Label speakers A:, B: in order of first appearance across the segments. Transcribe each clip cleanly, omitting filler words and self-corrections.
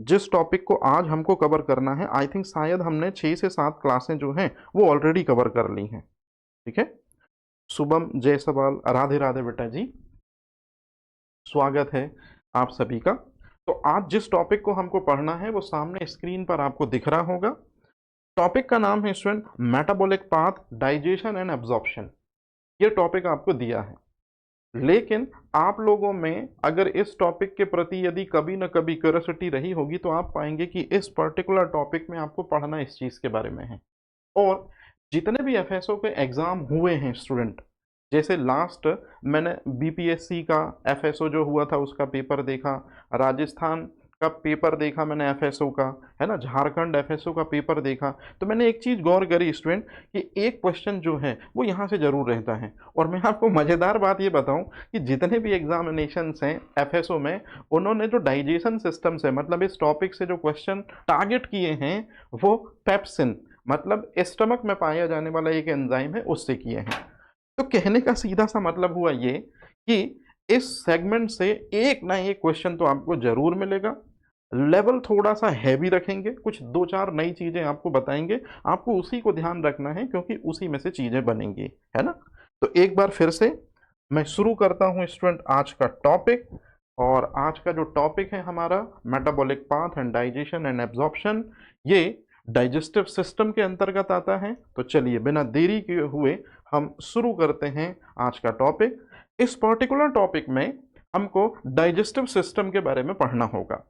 A: जिस टॉपिक को आज हमको कवर करना है, आई थिंक शायद हमने 6 से 7 क्लासें जो हैं वो ऑलरेडी कवर कर ली हैं। ठीक है, शुभम जयसवाल, राधे राधे बेटा जी, स्वागत है आप सभी का। तो आज जिस टॉपिक को हमको पढ़ना है वो सामने स्क्रीन पर आपको दिख रहा होगा। टॉपिक का नाम है student metabolic path, digestion and absorption. ये टॉपिक आपको दिया है, लेकिन आप लोगों में अगर इस टॉपिक के प्रति यदि कभी न कभी क्यूरियोसिटी रही होगी तो आप पाएंगे कि इस पर्टिकुलर टॉपिक में आपको पढ़ना इस चीज़ के बारे में है। और जितने भी एफएसओ के एग्ज़ाम हुए हैं स्टूडेंट, जैसे लास्ट मैंने बीपीएससी का एफएसओ जो हुआ था उसका पेपर देखा, राजस्थान का पेपर देखा मैंने एफएसओ का, है ना, झारखंड एफएसओ का पेपर देखा, तो मैंने एक चीज़ गौर करी स्टूडेंट कि एक क्वेश्चन जो है वो यहाँ से ज़रूर रहता है। और मैं आपको मज़ेदार बात ये बताऊँ कि जितने भी एग्जामिनेशंस हैं एफएसओ में, उन्होंने जो डाइजेशन सिस्टम से मतलब इस टॉपिक से जो क्वेश्चन टारगेट किए हैं वो पेप्सिन मतलब स्टमक में पाया जाने वाला एक एंजाइम है उससे किए हैं। तो कहने का सीधा सा मतलब हुआ ये कि इस सेगमेंट से एक ना एक क्वेश्चन तो आपको जरूर मिलेगा। लेवल थोड़ा सा हैवी रखेंगे, कुछ 2-4 नई चीजें आपको बताएंगे, आपको उसी को ध्यान रखना है क्योंकि उसी में से चीजें बनेंगी, है ना। तो एक बार फिर से मैं शुरू करता हूं स्टूडेंट आज का टॉपिक। और आज का जो टॉपिक है हमारा metabolic path and digestion and absorption, ये डाइजेस्टिव सिस्टम के अंतर्गत आता है। तो चलिए बिना देरी के हुए हम शुरू करते हैं आज का टॉपिक। इस पर्टिकुलर टॉपिक में हमको डाइजेस्टिव सिस्टम के बारे में पढ़ना होगा।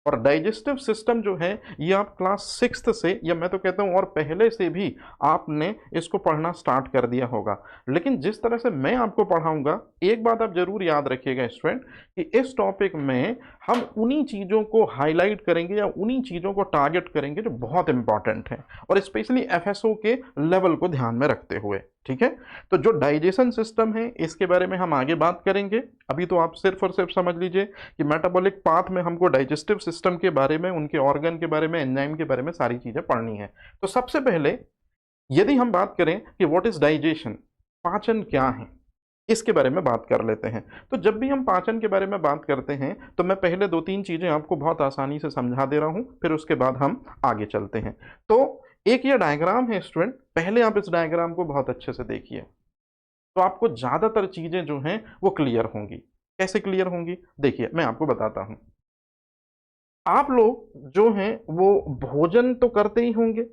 A: और डाइजेस्टिव सिस्टम जो है ये आप क्लास 6 से, या मैं तो कहता हूँ और पहले से भी आपने इसको पढ़ना स्टार्ट कर दिया होगा। लेकिन जिस तरह से मैं आपको पढ़ाऊंगा, एक बात आप जरूर याद रखिएगा स्टूडेंट कि इस टॉपिक में हम उन्हीं चीज़ों को हाईलाइट करेंगे या उन्हीं चीज़ों को टारगेट करेंगे जो बहुत इंपॉर्टेंट है, और स्पेशली एफएसओ के लेवल को ध्यान में रखते हुए। ठीक है, तो जो डाइजेशन सिस्टम है इसके बारे में हम आगे बात करेंगे। अभी तो आप सिर्फ और सिर्फ समझ लीजिए कि मेटाबॉलिक पाथ में हमको डाइजेस्टिव सिस्टम के बारे में, उनके ऑर्गन के बारे में, एंजाइम के बारे में सारी चीजें पढ़नी है। तो सबसे पहले यदि हम बात करें कि व्हाट इज डाइजेशन, पाचन क्या है, इसके बारे में बात कर लेते हैं। तो जब भी हम पाचन के बारे में बात करते हैं तो मैं पहले 2-3 चीजें आपको बहुत आसानी से समझा दे रहा हूं, फिर उसके बाद हम आगे चलते हैं। तो एक ये डायग्राम है स्टूडेंट, पहले आप इस डायग्राम को बहुत अच्छे से देखिए तो आपको ज्यादातर चीजें जो हैं वो क्लियर होंगी। कैसे क्लियर होंगी, देखिए मैं आपको बताता हूं। आप लोग जो हैं वो भोजन तो करते ही होंगे,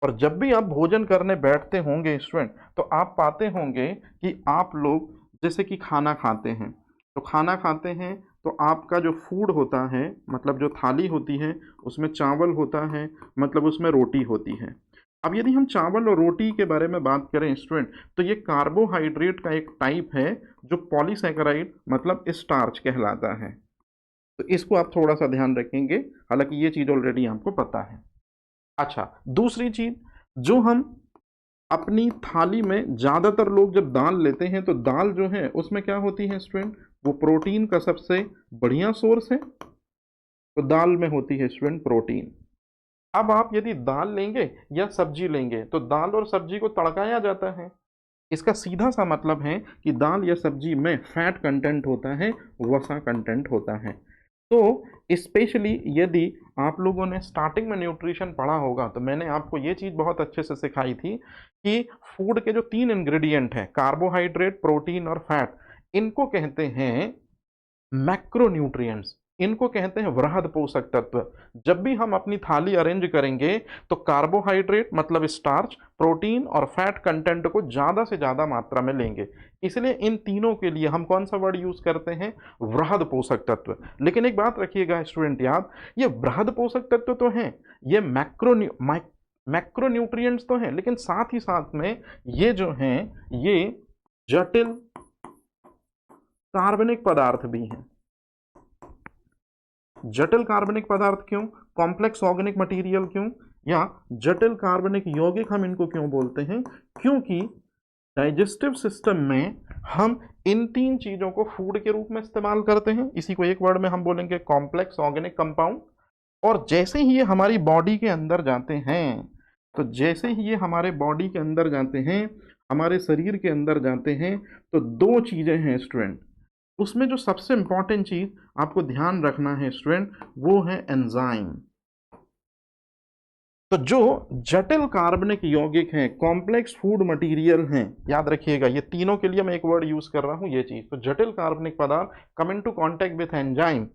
A: और जब भी आप भोजन करने बैठते होंगे स्टूडेंट तो आप पाते होंगे कि आप लोग जैसे कि खाना खाते हैं, तो खाना खाते हैं तो आपका जो फूड होता है मतलब जो थाली होती है उसमें चावल होता है, मतलब उसमें रोटी होती है। अब यदि हम चावल और रोटी के बारे में बात करें स्टूडेंट तो ये कार्बोहाइड्रेट का एक टाइप है जो पॉलीसैकेराइड मतलब स्टार्च कहलाता है। तो इसको आप थोड़ा सा ध्यान रखेंगे, हालांकि ये चीज़ ऑलरेडी आपको पता है। अच्छा, दूसरी चीज जो हम अपनी थाली में ज्यादातर लोग जब दाल लेते हैं तो दाल जो है उसमें क्या होती है स्टूडेंट, वो प्रोटीन का सबसे बढ़िया सोर्स है। तो दाल में होती है स्टूडेंट प्रोटीन। अब आप यदि दाल लेंगे या सब्जी लेंगे तो दाल और सब्जी को तड़काया जाता है। इसका सीधा सा मतलब है कि दाल या सब्जी में फैट कंटेंट होता है, वसा कंटेंट होता है। तो स्पेशली यदि आप लोगों ने स्टार्टिंग में न्यूट्रिशन पढ़ा होगा तो मैंने आपको ये चीज़ बहुत अच्छे से सिखाई थी कि फूड के जो 3 इंग्रेडिएंट हैं, कार्बोहाइड्रेट, प्रोटीन और फैट, इनको कहते हैं मैक्रोन्यूट्रिएंट्स, इनको कहते हैं वृहद पोषक तत्व। जब भी हम अपनी थाली अरेंज करेंगे तो कार्बोहाइड्रेट मतलब स्टार्च, प्रोटीन और फैट कंटेंट को ज़्यादा से ज़्यादा मात्रा में लेंगे। इसलिए इन तीनों के लिए हम कौन सा वर्ड यूज़ करते हैं, वृहद पोषक तत्व। लेकिन एक बात रखिएगा स्टूडेंट याद, ये वृहद पोषक तत्व तो हैं, ये मैक्रोन्यूट्रिएंट्स तो हैं, लेकिन साथ ही साथ में ये जो हैं ये जटिल कार्बनिक पदार्थ भी हैं। जटिल कार्बनिक पदार्थ क्यों, कॉम्प्लेक्स ऑर्गेनिक मटेरियल क्यों, या जटिल कार्बनिक यौगिक हम इनको क्यों बोलते हैं, क्योंकि डाइजेस्टिव सिस्टम में हम इन 3 चीजों को फूड के रूप में इस्तेमाल करते हैं। इसी को एक वर्ड में हम बोलेंगे कॉम्प्लेक्स ऑर्गेनिक कंपाउंड। और जैसे ही ये हमारी बॉडी के अंदर जाते हैं, तो जैसे ही ये हमारे बॉडी के अंदर जाते हैं, हमारे शरीर के अंदर जाते हैं, तो 2 चीजें हैं स्टूडेंट। उसमें जो सबसे इंपॉर्टेंट चीज आपको ध्यान रखना है स्टूडेंट, वो है एंजाइम। तो जो जटिल कार्बनिक यौगिक हैं, कॉम्प्लेक्स फूड मटेरियल हैं, याद रखिएगा ये तीनों के लिए मैं एक वर्ड यूज कर रहा हूं, ये चीज। तो जटिल कार्बनिक पदार्थ come into contact with enzyme,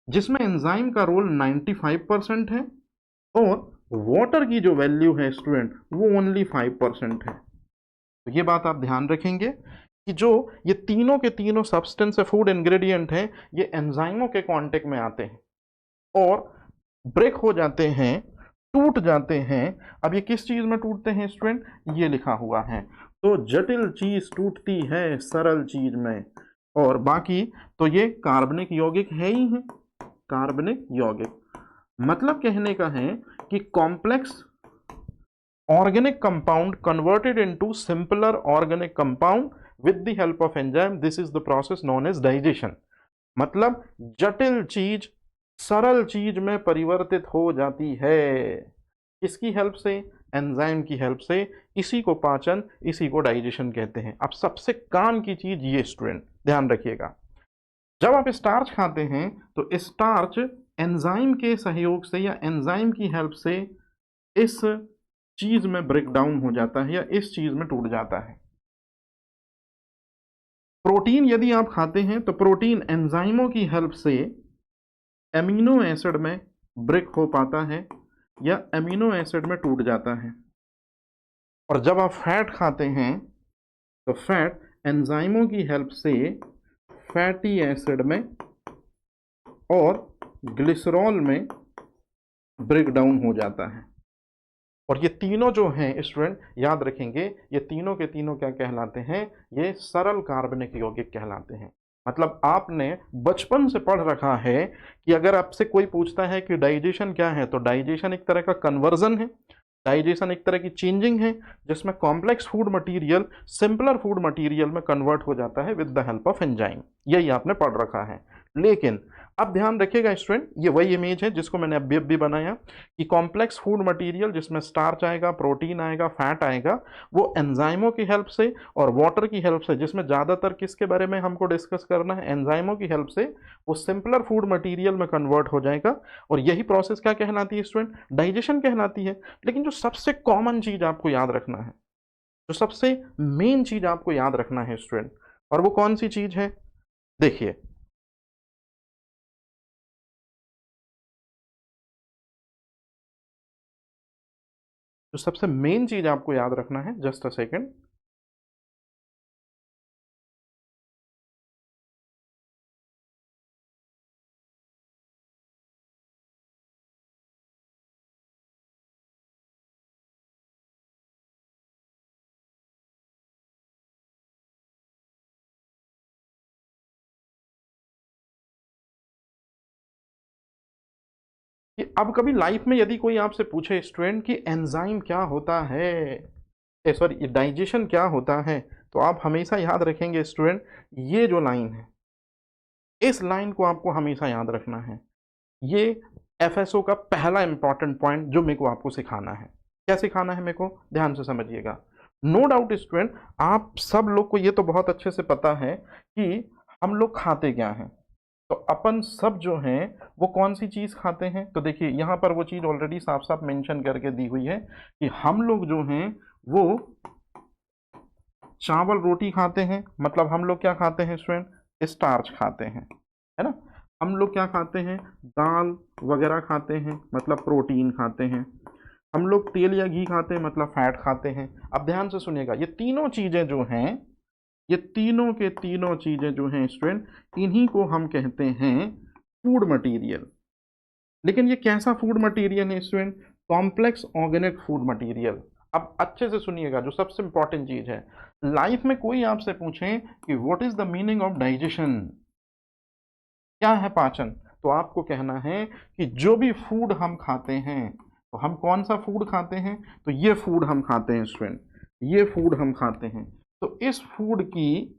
A: जिसमें एंजाइम का रोल 95% है और वाटर की जो वैल्यू है स्टूडेंट वो ओनली 5% है। तो ये बात आप ध्यान रखेंगे कि जो ये तीनों के तीनों सब्सटेंस है, फूड इंग्रेडिएंट हैं, ये एंजाइमों के कांटेक्ट में आते हैं और ब्रेक हो जाते हैं, टूट जाते हैं। अब ये किस चीज में टूटते हैं स्टूडेंट, ये लिखा हुआ है। तो जटिल चीज टूटती है सरल चीज में, और बाकी तो ये कार्बनिक यौगिक है ही है। कार्बनिक यौगिक मतलब कहने का है कि complex organic compound converted into simpler organic compound with the help of enzyme, this is the process known as digestion। मतलब जटिल चीज सरल चीज में परिवर्तित हो जाती है, किसकी हेल्प से, एंजाइम की हेल्प से। इसी को पाचन, इसी को डाइजेशन कहते हैं। अब सबसे काम की चीज ये स्टूडेंट ध्यान रखिएगा, जब आप स्टार्च खाते हैं तो स्टार्च एंजाइम के सहयोग से या एंजाइम की हेल्प से इस चीज में ब्रेक डाउन हो जाता है या इस चीज में टूट जाता है। प्रोटीन यदि आप खाते हैं तो प्रोटीन एंजाइमों की हेल्प से एमिनो एसिड में ब्रेक हो पाता है या एमिनो एसिड में टूट जाता है। और जब आप फैट खाते हैं तो फैट एंजाइमों की हेल्प से फैटी एसिड में और ग्लिसरॉल में ब्रेक डाउन हो जाता है। और ये तीनों जो हैं स्टूडेंट याद रखेंगे, ये तीनों के तीनों क्या कहलाते हैं, ये सरल कार्बनिक यौगिक कहलाते हैं। मतलब आपने बचपन से पढ़ रखा है कि अगर आपसे कोई पूछता है कि डाइजेशन क्या है, तो डाइजेशन एक तरह का कन्वर्जन है, डाइजेशन एक तरह की चेंजिंग है, जिसमें complex food material simpler food material में कन्वर्ट हो जाता है with the help of enzyme. यही आपने पढ़ रखा है। लेकिन अब ध्यान रखिएगा स्टूडेंट, ये वही इमेज है जिसको मैंने अभी अभी बनाया कि कॉम्प्लेक्स फूड मटेरियल जिसमें स्टार्च आएगा, प्रोटीन आएगा, फैट आएगा, वो एंजाइमों की हेल्प से और वाटर की हेल्प से, जिसमें ज़्यादातर किसके बारे में हमको डिस्कस करना है, एंजाइमों की हेल्प से वो सिंपलर फूड मटेरियल में कन्वर्ट हो जाएगा। और यही प्रोसेस क्या कहलाती है स्टूडेंट, डाइजेशन कहलाती है। लेकिन जो सबसे कॉमन चीज़ आपको याद रखना है, जो सबसे मेन चीज़ आपको याद रखना है स्टूडेंट, और वो कौन सी चीज़ है, देखिए जो सबसे मेन चीज आपको याद रखना है, जस्ट अ सेकेंड, कि अब कभी लाइफ में यदि कोई आपसे पूछे स्टूडेंट कि एंजाइम क्या होता है, सॉरी डाइजेशन क्या होता है, तो आप हमेशा याद रखेंगे स्टूडेंट, ये जो लाइन है, इस लाइन को आपको हमेशा याद रखना है। ये एफएसओ का पहला इंपॉर्टेंट पॉइंट जो मेरे को आपको सिखाना है। क्या सिखाना है मेरे को, ध्यान से समझिएगा। नो डाउट स्टूडेंट, आप सब लोग को ये तो बहुत अच्छे से पता है कि हम लोग खाते क्या हैं। तो अपन सब जो हैं वो कौन सी चीज़ खाते हैं, तो देखिए यहाँ पर वो चीज़ ऑलरेडी साफ साफ मेंशन करके दी हुई है कि हम लोग जो हैं वो चावल रोटी खाते हैं। मतलब हम लोग क्या खाते हैं स्टूडेंट, स्टार्च खाते हैं, है ना। हम लोग क्या खाते हैं, दाल वगैरह खाते हैं, मतलब प्रोटीन खाते हैं। हम लोग तेल या घी खाते हैं, मतलब फैट खाते हैं। अब ध्यान से सुनिएगा, ये तीनों चीज़ें जो हैं, ये तीनों के तीनों चीज़ें जो हैं स्टूडेंट, इन्हीं को हम कहते हैं फूड मटेरियल। लेकिन ये कैसा फूड मटेरियल है student, complex organic food material. अब अच्छे से सुनिएगा, जो सबसे इंपॉर्टेंट चीज़ है, लाइफ में कोई आपसे पूछे कि what is the meaning of digestion, क्या है पाचन, तो आपको कहना है कि जो भी फूड हम खाते हैं, तो हम कौन सा फूड खाते हैं, तो ये फूड हम खाते हैं स्टूडेंट, ये फूड हम खाते हैं। तो इस फूड की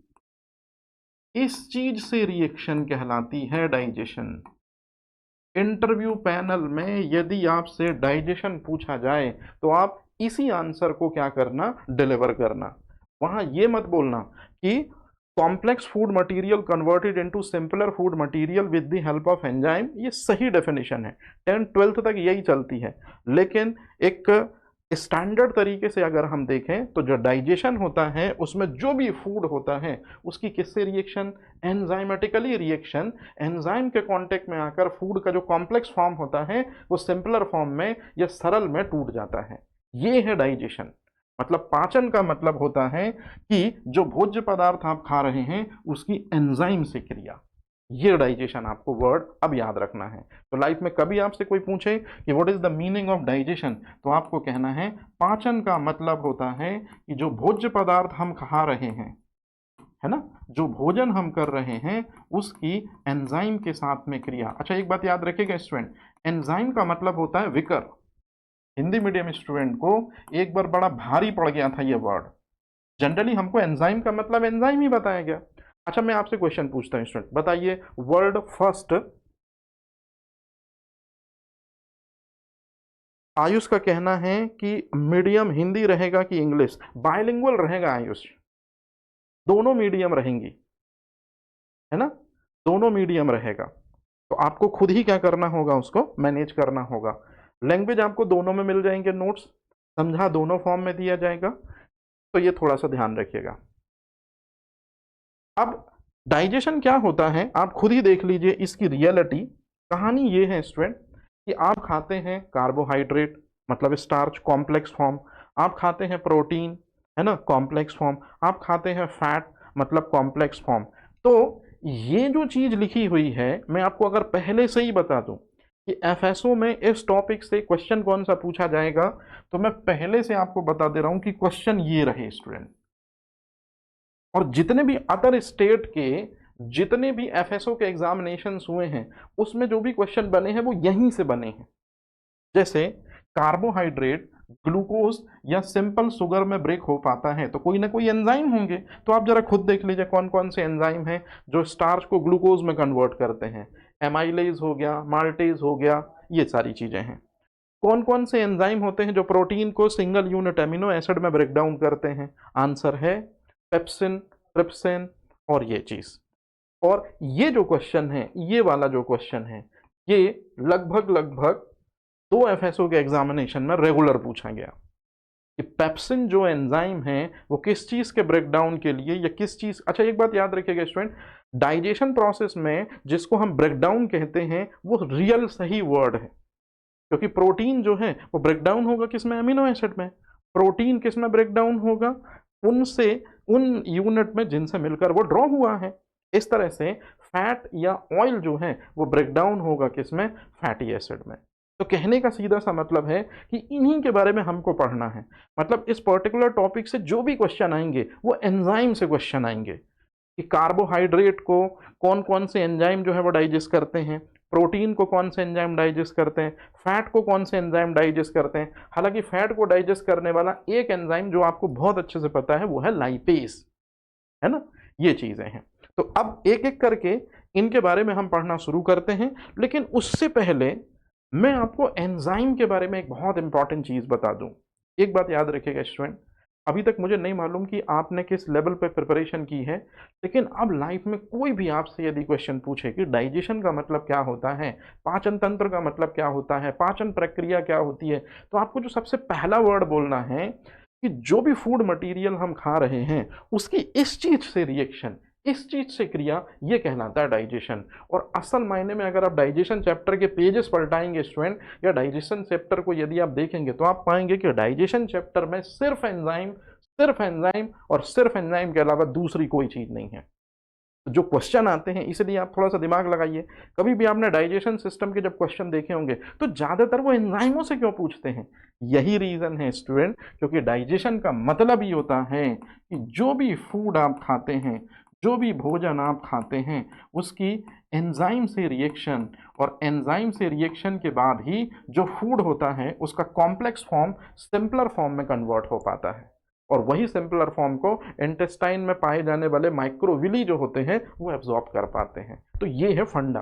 A: इस चीज से रिएक्शन कहलाती है डाइजेशन। इंटरव्यू पैनल में यदि आपसे डाइजेशन पूछा जाए तो आप इसी आंसर को क्या करना, डिलीवर करना। वहां ये मत बोलना कि complex food material converted into simpler food material with the help of enzyme, ये सही डेफिनेशन है, 10th-12th तक यही चलती है। लेकिन एक स्टैंडर्ड तरीके से अगर हम देखें तो जो डाइजेशन होता है उसमें जो भी फूड होता है उसकी किससे रिएक्शन, एंजाइमेटिकली रिएक्शन, एंजाइम के कांटेक्ट में आकर फूड का जो कॉम्प्लेक्स फॉर्म होता है वो सिंपलर फॉर्म में या सरल में टूट जाता है। ये है डाइजेशन। मतलब पाचन का मतलब होता है कि जो भोज्य पदार्थ आप खा रहे हैं उसकी एंजाइम से क्रिया, ये डाइजेशन आपको वर्ड अब याद रखना है। तो लाइफ में कभी आपसे कोई पूछे कि what is the meaning of digestion, तो आपको कहना है पाचन का मतलब होता है कि जो भोज्य पदार्थ हम खा रहे हैं, है ना, जो भोजन हम कर रहे हैं उसकी एंजाइम के साथ में क्रिया। अच्छा एक बात याद रखिएगा स्टूडेंट, एंजाइम का मतलब होता है विकर। हिंदी मीडियम स्टूडेंट को एक बार बड़ा भारी पड़ गया था ये वर्ड। जनरली हमको एंजाइम का मतलब एंजाइम ही बताया गया। अच्छा मैं आपसे क्वेश्चन पूछता हूँ स्टूडेंट, बताइए वर्ल्ड फर्स्ट, आयुष का कहना है कि मीडियम हिंदी रहेगा कि इंग्लिश, बायलिंगुअल रहेगा आयुष, दोनों मीडियम रहेंगी, है ना, दोनों मीडियम रहेगा। तो आपको खुद ही क्या करना होगा, उसको मैनेज करना होगा। लैंग्वेज आपको दोनों में मिल जाएंगे, नोट्स समझा दोनों फॉर्म में दिया जाएगा, तो ये थोड़ा सा ध्यान रखिएगा। अब डाइजेशन क्या होता है आप खुद ही देख लीजिए, इसकी रियलिटी कहानी ये है स्टूडेंट कि आप खाते हैं कार्बोहाइड्रेट मतलब स्टार्च कॉम्प्लेक्स फॉर्म, आप खाते हैं प्रोटीन, है ना, कॉम्प्लेक्स फॉर्म, आप खाते हैं फैट मतलब कॉम्प्लेक्स फॉर्म। तो ये जो चीज लिखी हुई है मैं आपको अगर पहले से ही बता दूं कि एफएसओ में इस टॉपिक से क्वेश्चन कौन सा पूछा जाएगा, तो मैं पहले से आपको बता दे रहा हूं कि क्वेश्चन ये रहे स्टूडेंट। और जितने भी अदर स्टेट के जितने भी एफएसओ के एग्जामिनेशंस हुए हैं उसमें जो भी क्वेश्चन बने हैं वो यहीं से बने हैं। जैसे कार्बोहाइड्रेट ग्लूकोज या सिंपल शुगर में ब्रेक हो पाता है तो कोई ना कोई एंजाइम होंगे, तो आप जरा खुद देख लीजिए कौन कौन से एंजाइम हैं जो स्टार्च को ग्लूकोज में कन्वर्ट करते हैं। एमाइलेज हो गया, माल्टेज हो गया, ये सारी चीजें हैं। कौन कौन से एंजाइम होते हैं जो प्रोटीन को सिंगल यूनिट एमिनो एसिड में ब्रेक डाउन करते हैं, आंसर है पेप्सिन, ट्रिप्सिन और ये चीज। और ये जो क्वेश्चन है, ये वाला जो क्वेश्चन है, ये लगभग लगभग 2 एफएसओ के एग्जामिनेशन में रेगुलर पूछा गया कि पेप्सिन जो एंजाइम है वो किस चीज के ब्रेकडाउन के लिए या किस चीज। अच्छा एक बात याद रखिएगा स्टूडेंट, डाइजेशन प्रोसेस में जिसको हम ब्रेकडाउन कहते हैं वो रियल सही वर्ड है, क्योंकि प्रोटीन जो है वो ब्रेकडाउन होगा किसमें, अमीनो एसिड में। प्रोटीन किसमें ब्रेकडाउन होगा, उनसे उन यूनिट में जिनसे मिलकर वो ड्रॉ हुआ है। इस तरह से फैट या ऑयल जो है वो ब्रेकडाउन होगा किसमें, फैटी एसिड में। तो कहने का सीधा सा मतलब है कि इन्हीं के बारे में हमको पढ़ना है। मतलब इस पर्टिकुलर टॉपिक से जो भी क्वेश्चन आएंगे वो एंजाइम से क्वेश्चन आएंगे कि कार्बोहाइड्रेट को कौन कौन से एंजाइम जो है वो डाइजेस्ट करते हैं, प्रोटीन को कौन से एंजाइम डाइजेस्ट करते हैं, फैट को कौन से एंजाइम डाइजेस्ट करते हैं। हालांकि फैट को डाइजेस्ट करने वाला एक एंजाइम जो आपको बहुत अच्छे से पता है वो है लाइपेज, है ना, ये चीजें हैं। तो अब एक एक करके इनके बारे में हम पढ़ना शुरू करते हैं, लेकिन उससे पहले मैं आपको एंजाइम के बारे में एक बहुत इंपॉर्टेंट चीज बता दूं। एक बात याद रखिएगा स्टूडेंट, अभी तक मुझे नहीं मालूम कि आपने किस लेवल पे प्रिपरेशन की है, लेकिन अब लाइफ में कोई भी आपसे यदि क्वेश्चन पूछे कि डाइजेशन का मतलब क्या होता है, पाचन तंत्र का मतलब क्या होता है, पाचन प्रक्रिया क्या होती है, तो आपको जो सबसे पहला वर्ड बोलना है कि जो भी फूड मटेरियल हम खा रहे हैं उसकी इस चीज से रिएक्शन, इस चीज से क्रिया, ये कहलाता है डाइजेशन। और असल मायने में अगर आप डाइजेशन चैप्टर के पेजेस पलटाएंगे स्टूडेंट या डाइजेशन चैप्टर को यदि आप देखेंगे तो आप पाएंगे कि डाइजेशन चैप्टर में सिर्फ एंजाइम, सिर्फ एंजाइम और सिर्फ एंजाइम के अलावा दूसरी कोई चीज नहीं है। जो क्वेश्चन आते हैं, इसलिए आप थोड़ा सा दिमाग लगाइए, कभी भी आपने डाइजेशन सिस्टम के जब क्वेश्चन देखे होंगे तो ज्यादातर वो एंजाइमों से क्यों पूछते हैं, यही रीजन है स्टूडेंट, क्योंकि डाइजेशन का मतलब ही होता है कि जो भी फूड आप खाते हैं, जो भी भोजन आप खाते हैं उसकी एंजाइम से रिएक्शन, और एंजाइम से रिएक्शन के बाद ही जो फूड होता है उसका कॉम्प्लेक्स फॉर्म सिंपलर फॉर्म में कन्वर्ट हो पाता है, और वही सिंपलर फॉर्म को इंटेस्टाइन में पाए जाने वाले माइक्रोविली जो होते हैं वो एब्जॉर्ब कर पाते हैं। तो ये है फंडा।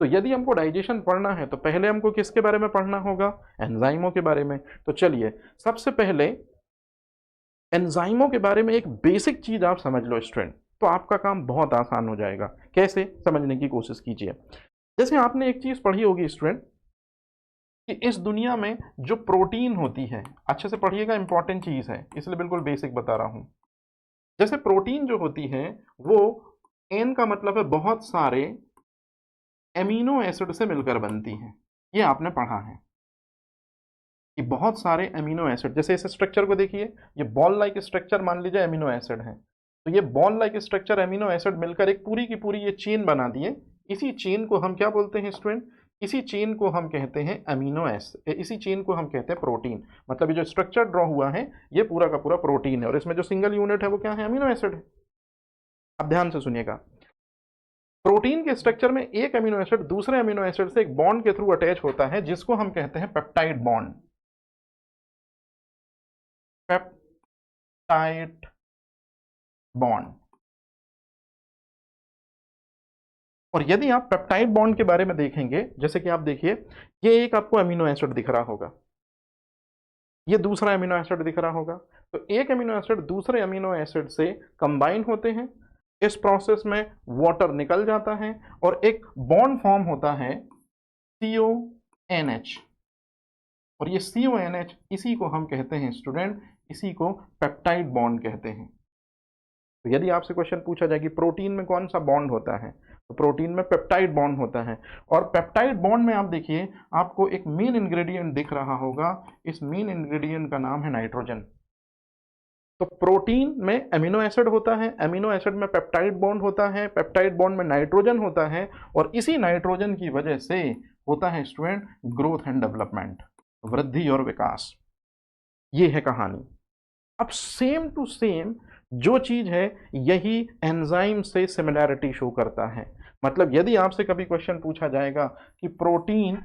A: तो यदि हमको डाइजेशन पढ़ना है तो पहले हमको किसके बारे में पढ़ना होगा, एंजाइमों के बारे में। तो चलिए सबसे पहले एंजाइमों के बारे में एक बेसिक चीज आप समझ लो स्टूडेंट, तो आपका काम बहुत आसान हो जाएगा। कैसे, समझने की कोशिश कीजिए। जैसे आपने एक चीज पढ़ी होगी स्टूडेंट कि इस दुनिया में जो प्रोटीन होती है, अच्छे से पढ़िएगा, इंपॉर्टेंट चीज है, इसलिए बिल्कुल बेसिक बता रहा हूं। जैसे प्रोटीन जो होती है वो एन का मतलब है बहुत सारे एमिनो एसिड से मिलकर बनती हैं। ये आपने पढ़ा है कि बहुत सारे एमिनो एसिड, जैसे इस स्ट्रक्चर को देखिए, ये बॉल लाइक स्ट्रक्चर मान लीजिए एमिनो एसिड है, तो ये ball like structure amino acid मिलकर एक पूरी की पूरी ये चेन बना दिए। इसी चेन को हम क्या बोलते हैं स्टूडेंट, इसी चेन को हम कहते हैं अमीनो एसिड, इसी चेन को हम कहते हैं प्रोटीन। मतलब ये जो स्ट्रक्चर ड्रॉ हुआ है ये पूरा का पूरा प्रोटीन है, और इसमें जो सिंगल यूनिट है वो क्या है, अमीनो एसिड है। अब ध्यान से सुनिएगा, प्रोटीन के स्ट्रक्चर में एक अमीनो एसिड दूसरे अमीनो एसिड से एक बॉन्ड के थ्रू अटैच होता है, जिसको हम कहते हैं पेप्टाइड बॉन्ड। Peptide bond. और यदि आप पेप्टाइड बॉन्ड के बारे में देखेंगे, जैसे कि आप देखिए, ये एक आपको अमीनो एसिड दिख रहा होगा, ये दूसरा अमीनो एसिड दिख रहा होगा, तो एक अमीनो एसिड दूसरे अमीनो एसिड से कंबाइन होते हैं, इस प्रोसेस में वाटर निकल जाता है और एक बॉन्ड फॉर्म होता है CONH, और ये CONH इसी को हम कहते हैं स्टूडेंट, इसी को पेप्टाइड बॉन्ड कहते हैं। तो यदि आपसे क्वेश्चन पूछा जाए कि प्रोटीन में कौन सा बॉन्ड होता है, तो प्रोटीन में पेप्टाइड बॉन्ड होता है। और पेप्टाइड बॉन्ड में आप देखिए, आपको एक मेन इंग्रेडिएंट दिख रहा होगा, इस मेन इंग्रेडिएंट का नाम है नाइट्रोजन। तो प्रोटीन में एमिनो एसिड होता है, एमिनो एसिड में पेप्टाइड बॉन्ड होता है, पेप्टाइड बॉन्ड में नाइट्रोजन होता है, और इसी नाइट्रोजन की वजह से होता है स्टूडेंट ग्रोथ एंड डेवलपमेंट, वृद्धि और विकास। ये है कहानी। अब सेम टू सेम जो चीज है यही एंजाइम से सिमिलैरिटी शो करता है। मतलब यदि आपसे कभी क्वेश्चन पूछा जाएगा कि प्रोटीन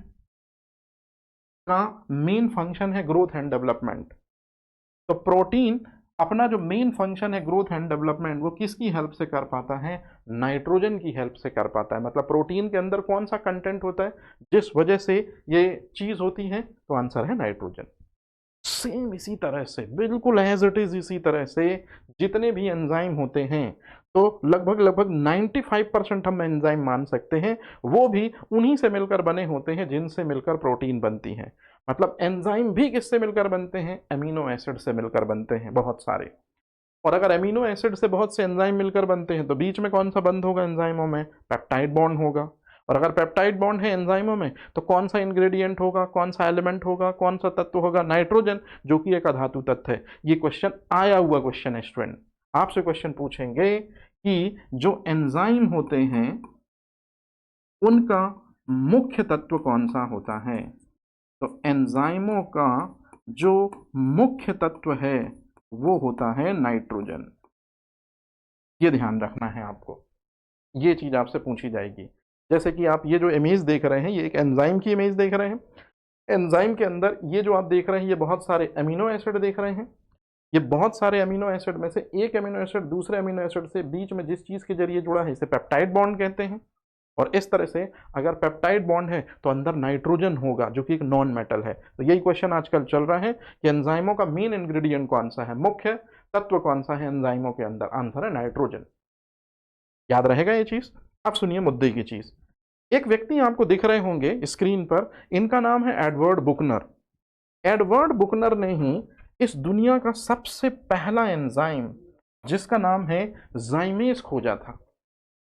A: का मेन फंक्शन है ग्रोथ एंड डेवलपमेंट, तो प्रोटीन अपना जो मेन फंक्शन है ग्रोथ एंड डेवलपमेंट वो किसकी हेल्प से कर पाता है, नाइट्रोजन की हेल्प से कर पाता है। मतलब प्रोटीन के अंदर कौन सा कंटेंट होता है जिस वजह से ये चीज होती है, तो आंसर है नाइट्रोजन। सेम इसी तरह से, बिल्कुल एज इट इज इसी तरह से जितने भी एंजाइम होते हैं, तो लगभग 95% हम एंजाइम मान सकते हैं, वो भी उन्हीं से मिलकर बने होते हैं जिनसे मिलकर प्रोटीन बनती है। मतलब एंजाइम भी किससे मिलकर बनते हैं, अमीनो एसिड से मिलकर बनते हैं बहुत सारे। और अगर अमीनो एसिड से बहुत से एंजाइम मिलकर बनते हैं तो बीच में कौन सा बंद होगा एंजाइमों में, पेप्टाइड बॉन्ड होगा। और अगर पेप्टाइड बॉन्ड है एंजाइमों में तो कौन सा इंग्रेडिएंट होगा, कौन सा एलिमेंट होगा, कौन सा तत्व होगा, नाइट्रोजन, जो कि एक अधातु तत्व है। ये क्वेश्चन आया हुआ क्वेश्चन है स्टूडेंट। आपसे क्वेश्चन पूछेंगे कि जो एंजाइम होते हैं उनका मुख्य तत्व कौन सा होता है, तो एंजाइमों का जो मुख्य तत्व है वो होता है नाइट्रोजन। ये ध्यान रखना है आपको, ये चीज आपसे पूछी जाएगी। जैसे कि आप ये जो इमेज देख रहे हैं, ये एक एंजाइम की इमेज देख रहे हैं। एंजाइम के अंदर ये जो आप देख रहे हैं, ये बहुत सारे अमीनो एसिड देख रहे हैं। ये बहुत सारे अमीनो एसिड में से एक अमीनो एसिड दूसरे अमीनो एसिड से बीच में जिस चीज के जरिए जुड़ा है इसे पेप्टाइड बॉन्ड कहते हैं। और इस तरह से अगर पेप्टाइड बॉन्ड है तो अंदर नाइट्रोजन होगा जो कि एक नॉन मेटल है। तो यही क्वेश्चन आजकल चल रहा है कि एंजाइमों का मेन इंग्रेडिएंट कौन सा है, मुख्य तत्व कौन सा है एंजाइमों के अंदर, आंसर है नाइट्रोजन। याद रहेगा ये चीज। अब सुनिए मुद्दे की चीज। एक व्यक्ति आपको दिख रहे होंगे स्क्रीन पर, इनका नाम है एडवर्ड बुकनर। एडवर्ड बुकनर ने ही इस दुनिया का सबसे पहला एंजाइम जिसका नाम है जाइमेज खोजा था।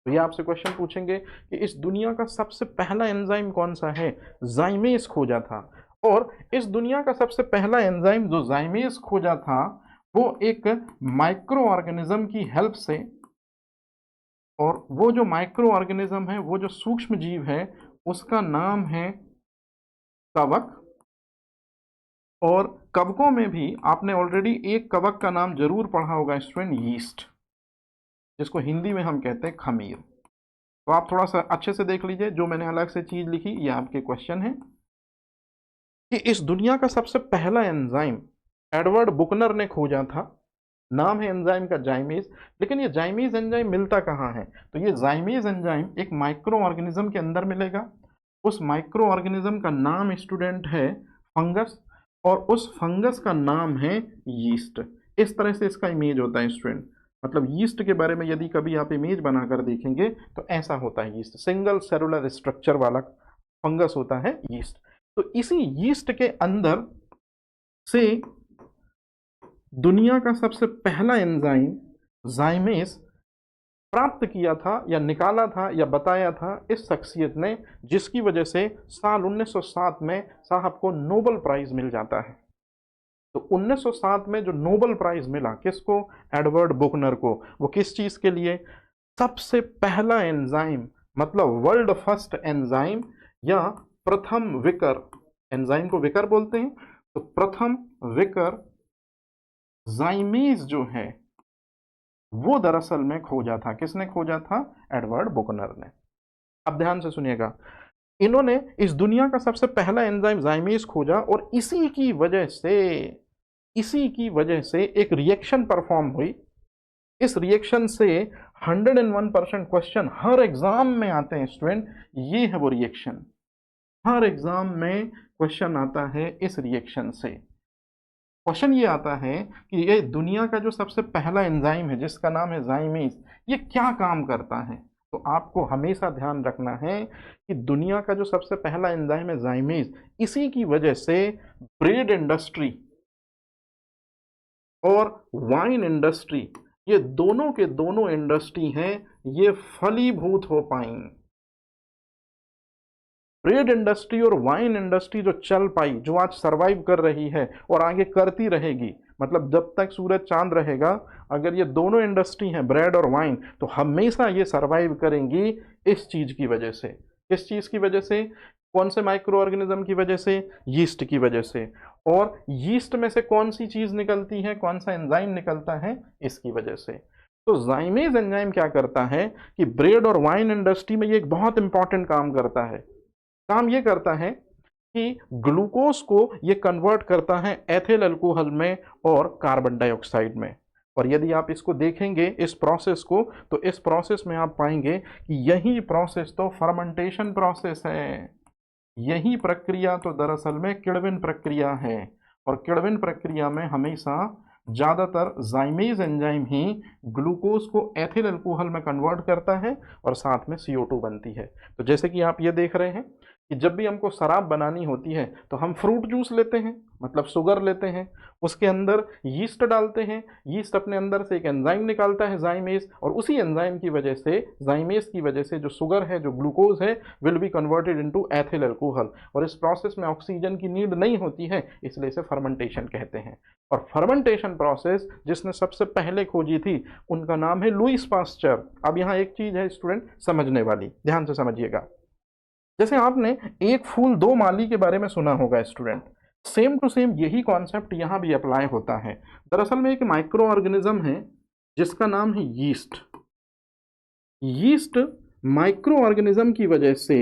A: तो ये आपसे क्वेश्चन पूछेंगे कि इस दुनिया का सबसे पहला एंजाइम कौन सा है, जाइमेज खोजा था। और इस दुनिया का सबसे पहला एंजाइम जो जाइमेज खोजा था वो एक माइक्रो ऑर्गेनिज्म की हेल्प से, और वो जो माइक्रो ऑर्गेनिज्म है, वो जो सूक्ष्म जीव है, उसका नाम है कवक। और कवकों में भी आपने ऑलरेडी एक कवक का नाम जरूर पढ़ा होगा स्टूडेंट, यीस्ट, जिसको हिंदी में हम कहते हैं खमीर। तो आप थोड़ा सा अच्छे से देख लीजिए, जो मैंने अलग से चीज लिखी ये आपके क्वेश्चन है कि इस दुनिया का सबसे पहला एंजाइम एडवर्ड बुकनर ने खोजा था, नाम है एंजाइम का जाइमेज। लेकिन ये जाइमेज एंजाइम मिलता कहाँ है, तो ये जाइमेज एंजाइम एक माइक्रो ऑर्गेनिज्म के अंदर मिलेगा। उस माइक्रो ऑर्गेनिज्म का नाम स्टूडेंट है फंगस, और उस फंगस का नाम है यीस्ट। इस तरह से इसका इमेज होता है स्टूडेंट। मतलब यीस्ट के बारे में यदि कभी आप इमेज बनाकर देखेंगे तो ऐसा होता है यीस्ट, सिंगल सेलुलर स्ट्रक्चर वाला फंगस होता है यीस्ट। तो इसी यीस्ट के अंदर से दुनिया का सबसे पहला एंजाइम जाइमेस प्राप्त किया था या निकाला था या बताया था इस शख्सियत ने, जिसकी वजह से साल 1907 में साहब को नोबेल प्राइज मिल जाता है। तो 1907 में जो नोबेल प्राइज मिला किसको? एडवर्ड बुकनर को। वो किस चीज के लिए? सबसे पहला एंजाइम, मतलब वर्ल्ड फर्स्ट एंजाइम या प्रथम विकर, एंजाइम को विकर बोलते हैं, तो प्रथम विकर जाइमेज जो है वो दरअसल में खोजा था। किसने खोजा था? एडवर्ड बुकनर ने। अब ध्यान से सुनिएगा, इन्होंने इस दुनिया का सबसे पहला एंजाइम जाइमेज खोजा और इसी की वजह से एक रिएक्शन परफॉर्म हुई। इस रिएक्शन से 101% क्वेश्चन हर एग्जाम में आते हैं स्टूडेंट, ये है वो रिएक्शन, हर एग्जाम में क्वेश्चन आता है इस रिएक्शन से। क्वेश्चन ये आता है कि ये दुनिया का जो सबसे पहला एंजाइम है जिसका नाम है जाइमेज, ये क्या काम करता है? तो आपको हमेशा ध्यान रखना है कि दुनिया का जो सबसे पहला एंजाइम है जाइमेज, इसी की वजह से ब्रेड इंडस्ट्री और वाइन इंडस्ट्री, ये दोनों के दोनों इंडस्ट्री हैं, ये फलीभूत हो पाएंगी। ब्रेड इंडस्ट्री और वाइन इंडस्ट्री जो चल पाई, जो आज सरवाइव कर रही है और आगे करती रहेगी, मतलब जब तक सूरज चांद रहेगा, अगर ये दोनों इंडस्ट्री हैं ब्रेड और वाइन, तो हमेशा ये सरवाइव करेंगी इस चीज की वजह से। किस चीज की वजह से? कौन से माइक्रो ऑर्गेनिज्म की वजह से? यीस्ट की वजह से। और यीस्ट में से कौन सी चीज निकलती है, कौन सा एंजाइम निकलता है? इसकी वजह से। तो जाइमेज एंजाइम क्या करता है कि ब्रेड और वाइन इंडस्ट्री में ये एक बहुत इंपॉर्टेंट काम करता है। काम ये करता है कि ग्लूकोज को ये कन्वर्ट करता है एथिल अल्कोहल में और कार्बन डाइऑक्साइड में। और यदि आप इसको देखेंगे इस प्रोसेस को, तो इस प्रोसेस में आप पाएंगे कि यही प्रोसेस तो फर्मेंटेशन प्रोसेस है। यही प्रक्रिया तो दरअसल में किण्वन प्रक्रिया है। और किण्वन प्रक्रिया में हमेशा ज़्यादातर जाइमेज एंजाइम ही ग्लूकोज को एथिल अल्कोहल में कन्वर्ट करता है और साथ में CO2 बनती है। तो जैसे कि आप ये देख रहे हैं कि जब भी हमको शराब बनानी होती है तो हम फ्रूट जूस लेते हैं, मतलब शुगर लेते हैं, उसके अंदर यीस्ट डालते हैं, यीस्ट अपने अंदर से एक एंजाइम निकालता है जाइमेज, और उसी एंजाइम की वजह से, जाइमेज की वजह से जो शुगर है, जो ग्लूकोज है, will be converted into ethyl alcohol. और इस प्रोसेस में ऑक्सीजन की नीड नहीं होती है, इसलिए इसे फर्मेंटेशन कहते हैं। और फर्मेंटेशन प्रोसेस जिसने सबसे पहले खोजी थी, उनका नाम है लुईस पास्चर। अब यहाँ एक चीज है स्टूडेंट समझने वाली, ध्यान से समझिएगा। जैसे आपने एक फूल दो माली के बारे में सुना होगा स्टूडेंट, सेम टू सेम यही कॉन्सेप्ट यहाँ भी अप्लाई होता है। दरअसल में एक माइक्रो ऑर्गेनिज्म है जिसका नाम है यीस्ट। यीस्ट माइक्रो ऑर्गेनिज्म की वजह से,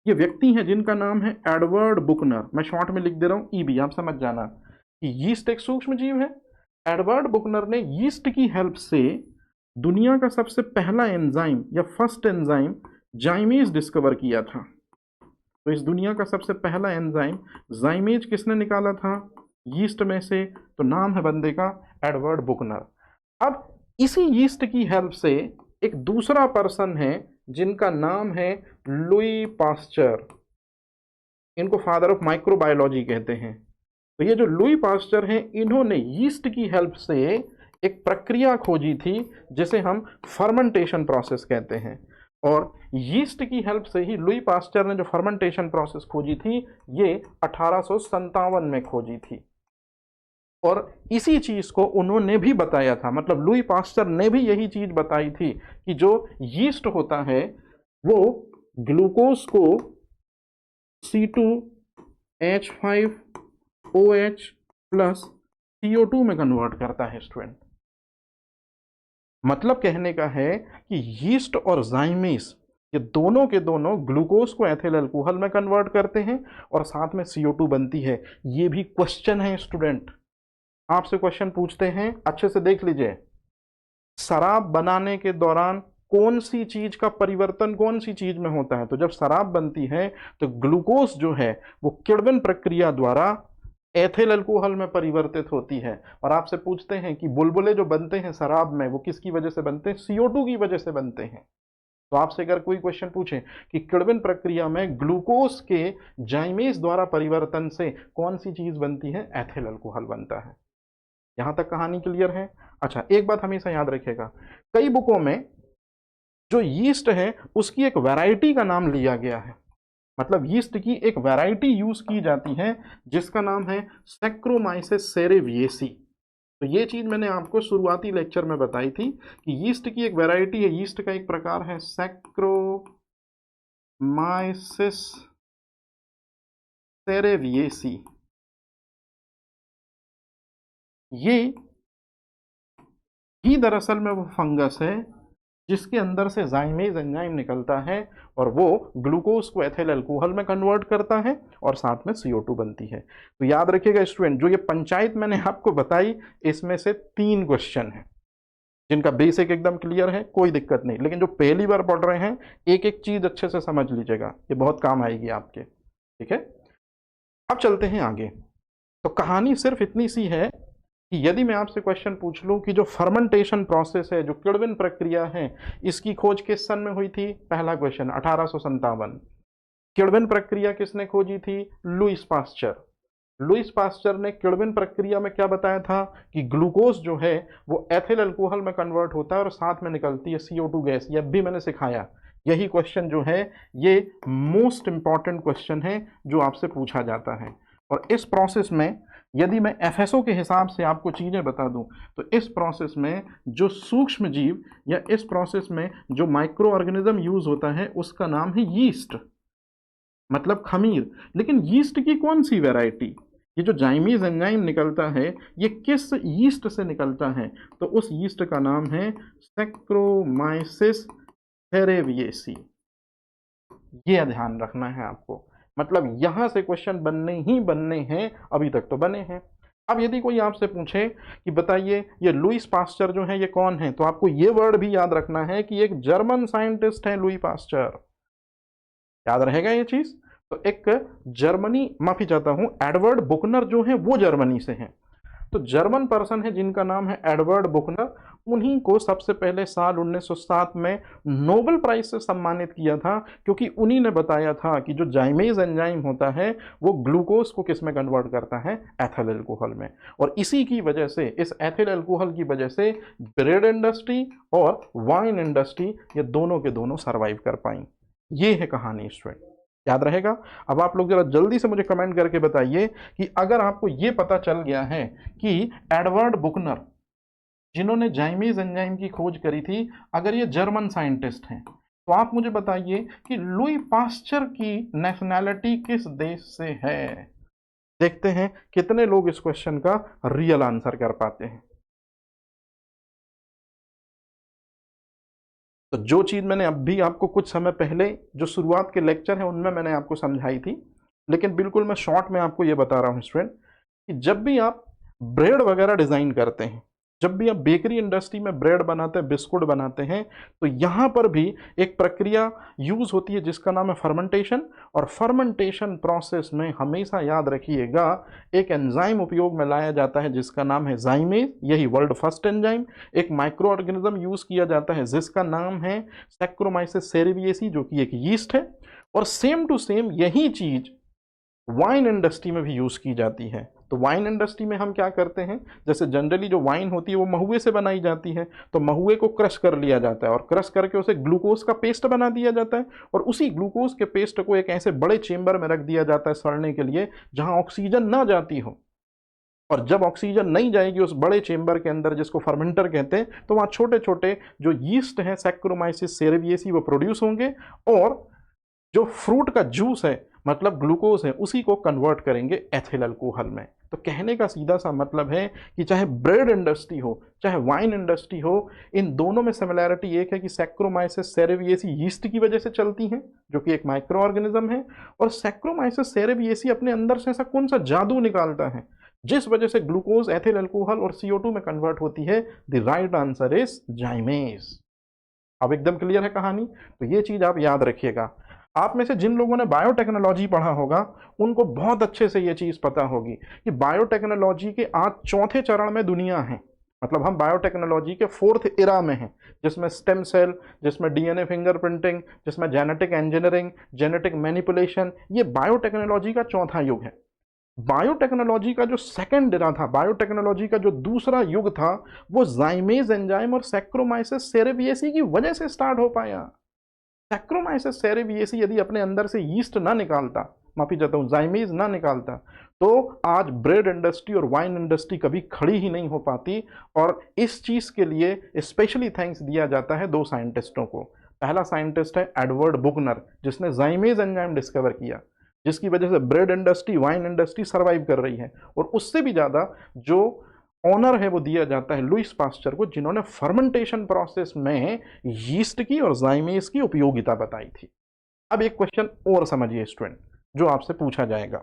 A: ये व्यक्ति हैं जिनका नाम है एडवर्ड बुकनर, मैं शॉर्ट में लिख दे रहा हूँ EB, आप समझ जाना कि यीस्ट एक सूक्ष्म जीव है। एडवर्ड बुकनर ने यीस्ट की हेल्प से दुनिया का सबसे पहला एंजाइम या फर्स्ट एंजाइम जाइमेज डिस्कवर किया था। तो इस दुनिया का सबसे पहला एंजाइम जाइमेज किसने निकाला था? यीस्ट में से। तो नाम है बंदे का एडवर्ड बुकनर। अब इसी यीस्ट की हेल्प से एक दूसरा पर्सन है जिनका नाम है लुई पास्चर। इनको फादर ऑफ माइक्रोबायोलॉजी कहते हैं। तो ये जो लुई पास्चर हैं, इन्होंने यीस्ट की हेल्प से एक प्रक्रिया खोजी थी जिसे हम फर्मेंटेशन प्रोसेस कहते हैं। और यीस्ट की हेल्प से ही लुई पास्चर ने जो फर्मेंटेशन प्रोसेस खोजी थी, ये 1857 में खोजी थी। और इसी चीज को उन्होंने भी बताया था, मतलब लुई पास्चर ने भी यही चीज बताई थी कि जो यीस्ट होता है वो ग्लूकोज को C2H5OH प्लस CO2 में कन्वर्ट करता है स्टूडेंट। मतलब कहने का है कि यीस्ट और जाइमेज ये दोनों के दोनों ग्लूकोज को एथिल अल्कोहल में कन्वर्ट करते हैं और साथ में CO2 बनती है। ये भी क्वेश्चन है स्टूडेंट, आपसे क्वेश्चन पूछते हैं, अच्छे से देख लीजिए। शराब बनाने के दौरान कौन सी चीज का परिवर्तन कौन सी चीज में होता है? तो जब शराब बनती है तो ग्लूकोज जो है वो किण्वन प्रक्रिया द्वारा एथिल अल्कोहल में परिवर्तित होती है। और आपसे पूछते हैं कि बुलबुले जो बनते हैं शराब में वो किसकी वजह से बनते हैं? CO2 की वजह से बनते हैं। तो आपसे अगर कोई क्वेश्चन पूछे कि किण्वन प्रक्रिया में ग्लूकोज के जाइमेज द्वारा परिवर्तन से कौन सी चीज बनती है? एथिल अल्कोहल बनता है। यहां तक कहानी क्लियर है? अच्छा, एक बात हमेशा याद रखिएगा, कई बुकों में जो यीस्ट है उसकी एक वैरायटी का नाम लिया गया है, मतलब यीस्ट की एक वैरायटी यूज की जाती है जिसका नाम है सैक्रोमाइसेस सेरेविएसी। तो ये चीज मैंने आपको शुरुआती लेक्चर में बताई थी कि यीस्ट की एक वैरायटी है, यीस्ट का एक प्रकार है सैक्रोमाइसेस सेरेविएसी। ये ही दरअसल में वो फंगस है जिसके अंदर से जाइमेज एंजाइम निकलता है और वो ग्लूकोज को एथिल अल्कोहल में कन्वर्ट करता है और साथ में CO2 बनती है। तो याद रखिएगा स्टूडेंट, जो ये पंचायत मैंने आपको बताई इसमें से 3 क्वेश्चन हैं जिनका बेसिक एकदम क्लियर है, कोई दिक्कत नहीं। लेकिन जो पहली बार पढ़ रहे हैं एक एक चीज अच्छे से समझ लीजिएगा, ये बहुत काम आएगी आपके, ठीक है। अब चलते हैं आगे। तो कहानी सिर्फ इतनी सी है कि यदि मैं आपसे क्वेश्चन पूछ लूं कि जो फर्मेंटेशन प्रोसेस है, जो किण्वन प्रक्रिया है, इसकी खोज किस सन में हुई थी? पहला क्वेश्चन 1857। किण्वन प्रक्रिया किसने खोजी थी? Lewis pasture. लुईस पास्चर ने किण्वन प्रक्रिया में क्या बताया था कि ग्लूकोज जो है वो एथिल अल्कोहल में कन्वर्ट होता है और साथ में निकलती है CO2 गैस। ये भी मैंने सिखाया। यही क्वेश्चन जो है ये मोस्ट इंपॉर्टेंट क्वेश्चन है जो आपसे पूछा जाता है। और इस प्रोसेस में यदि मैं FSO के हिसाब से आपको चीजें बता दूं तो इस प्रोसेस में जो सूक्ष्म जीव या इस प्रोसेस में जो माइक्रो ऑर्गेनिज्म यूज होता है उसका नाम है यीस्ट, मतलब खमीर। लेकिन यीस्ट की कौन सी वैरायटी? ये जो जाइमीज एंजाइम निकलता है ये किस यीस्ट से निकलता है? तो उस यीस्ट का नाम है सैक्रोमाइसेस सेरेविएसी। ये ध्यान रखना है आपको, मतलब यहां से क्वेश्चन बनने ही बनने हैं, अभी तक तो बने हैं। अब यदि कोई आपसे पूछे कि बताइए ये लुईस पास्चर जो है ये कौन है, तो आपको ये वर्ड भी याद रखना है कि एक जर्मन साइंटिस्ट है लुई पास्चर। याद रहेगा ये चीज? तो एक जर्मनी, माफी चाहता हूं, एडवर्ड बुकनर जो है वो जर्मनी से हैं। तो जर्मन पर्सन है जिनका नाम है एडवर्ड बुकनर, उन्हीं को सबसे पहले साल 1907 में नोबेल प्राइज से सम्मानित किया था, क्योंकि उन्हीं ने बताया था कि जो जाइमेज एंजाइम होता है वो ग्लूकोज को किस में कन्वर्ट करता है? एथिल अल्कोहल में। और इसी की वजह से, इस एथिल अल्कोहल की वजह से ब्रेड इंडस्ट्री और वाइन इंडस्ट्री ये दोनों के दोनों सर्वाइव कर पाई। ये है कहानी स्टूडेंट, याद रहेगा। अब आप लोग जरा जल्दी से मुझे कमेंट करके बताइए कि अगर आपको ये पता चल गया है कि एडवर्ड बुकनर जिन्होंने जाइमेज एंजाइम की खोज करी थी, अगर ये जर्मन साइंटिस्ट हैं, तो आप मुझे बताइए कि लुई पास्चर की नेशनैलिटी किस देश से है। देखते हैं कितने लोग इस क्वेश्चन का रियल आंसर कर पाते हैं। तो जो चीज मैंने अभी आपको कुछ समय पहले जो शुरुआत के लेक्चर है उनमें मैंने आपको समझाई थी, लेकिन बिल्कुल मैं शॉर्ट में आपको ये बता रहा हूँ स्टूडेंट कि जब भी आप ब्रेड वगैरह डिजाइन करते हैं, जब भी आप बेकरी इंडस्ट्री में ब्रेड बनाते हैं, बिस्कुट बनाते हैं, तो यहाँ पर भी एक प्रक्रिया यूज होती है जिसका नाम है फर्मेंटेशन। और फर्मेंटेशन प्रोसेस में हमेशा याद रखिएगा एक एंजाइम उपयोग में लाया जाता है जिसका नाम है जाइमेज, यही वर्ल्ड फर्स्ट एंजाइम। एक माइक्रो ऑर्गेनिज्म यूज किया जाता है जिसका नाम है सैक्रोमाइसेस सेरेविएसी, जो कि एक यीस्ट है। और सेम टू सेम यही चीज वाइन इंडस्ट्री में भी यूज की जाती है। तो वाइन इंडस्ट्री में हम क्या करते हैं, जैसे जनरली जो वाइन होती है वो महुए से बनाई जाती है, तो महुए को क्रश कर लिया जाता है और क्रश करके उसे ग्लूकोज का पेस्ट बना दिया जाता है। और उसी ग्लूकोज के पेस्ट को एक ऐसे बड़े चेंबर में रख दिया जाता है सड़ने के लिए जहां ऑक्सीजन ना जाती हो। और जब ऑक्सीजन नहीं जाएगी उस बड़े चेंबर के अंदर, जिसको फर्मेंटर कहते हैं, तो वहां छोटे छोटे जो यीस्ट हैं सैक्रोमाइसेस सेरेविएसी वो प्रोड्यूस होंगे और जो फ्रूट का जूस है मतलब ग्लूकोज है उसी को कन्वर्ट करेंगे एथिल अल्कोहल में। तो कहने का सीधा सा मतलब है कि चाहे ब्रेड इंडस्ट्री हो चाहे वाइन इंडस्ट्री हो, इन दोनों में सिमिलैरिटी एक है कि सैक्रोमाइसेस सेरेविएसी यीस्ट की वजह से चलती हैं जो कि एक माइक्रो ऑर्गेनिज्म है। और सैक्रोमाइसेस सेरेविएसी अपने अंदर से ऐसा कौन सा जादू निकालता है जिस वजह से ग्लूकोज एथिल अल्कोहल और CO2 में कन्वर्ट होती है? The right answer is जाइमेज। अब एकदम क्लियर है कहानी, तो ये चीज आप याद रखिएगा। आप में से जिन लोगों ने बायोटेक्नोलॉजी पढ़ा होगा उनको बहुत अच्छे से ये चीज पता होगी कि बायोटेक्नोलॉजी के आज चौथे चरण में दुनिया है। मतलब हम बायोटेक्नोलॉजी के फोर्थ इरा में हैं, जिसमें स्टेम सेल, जिसमें डीएनए फिंगरप्रिंटिंग, जिसमें जेनेटिक इंजीनियरिंग, जेनेटिक मैनिपुलेशन, ये बायोटेक्नोलॉजी का चौथा युग है। बायोटेक्नोलॉजी का जो सेकंड इरा था, बायोटेक्नोलॉजी का जो दूसरा युग था, वो जाइमेज एंजाइम और सैक्रोमाइसिस सेरेवियेसी की वजह से स्टार्ट हो पाया। सैक्रोमाइसिस सेरेवियेसी यदि अपने अंदर से यीस्ट ना निकालता, माफी चाहता हूं, जाइमेज ना निकालता, तो आज ब्रेड इंडस्ट्री और वाइन इंडस्ट्री कभी खड़ी ही नहीं हो पाती। और इस चीज के लिए स्पेशली थैंक्स दिया जाता है दो साइंटिस्टों को। पहला साइंटिस्ट है एडवर्ड बुकनर, जिसने जाइमेज एंजाइम डिस्कवर किया, जिसकी वजह से bread industry, wine industry survive कर रही है। और उससे भी ज्यादा जो ऑनर है वो दिया जाता है लुईस पास्चर को, जिन्होंने फर्मेंटेशन प्रोसेस में यीस्ट की और जाइमेज की उपयोगिता बताई थी। अब एक क्वेश्चन और समझिए स्टूडेंट, जो आपसे पूछा जाएगा।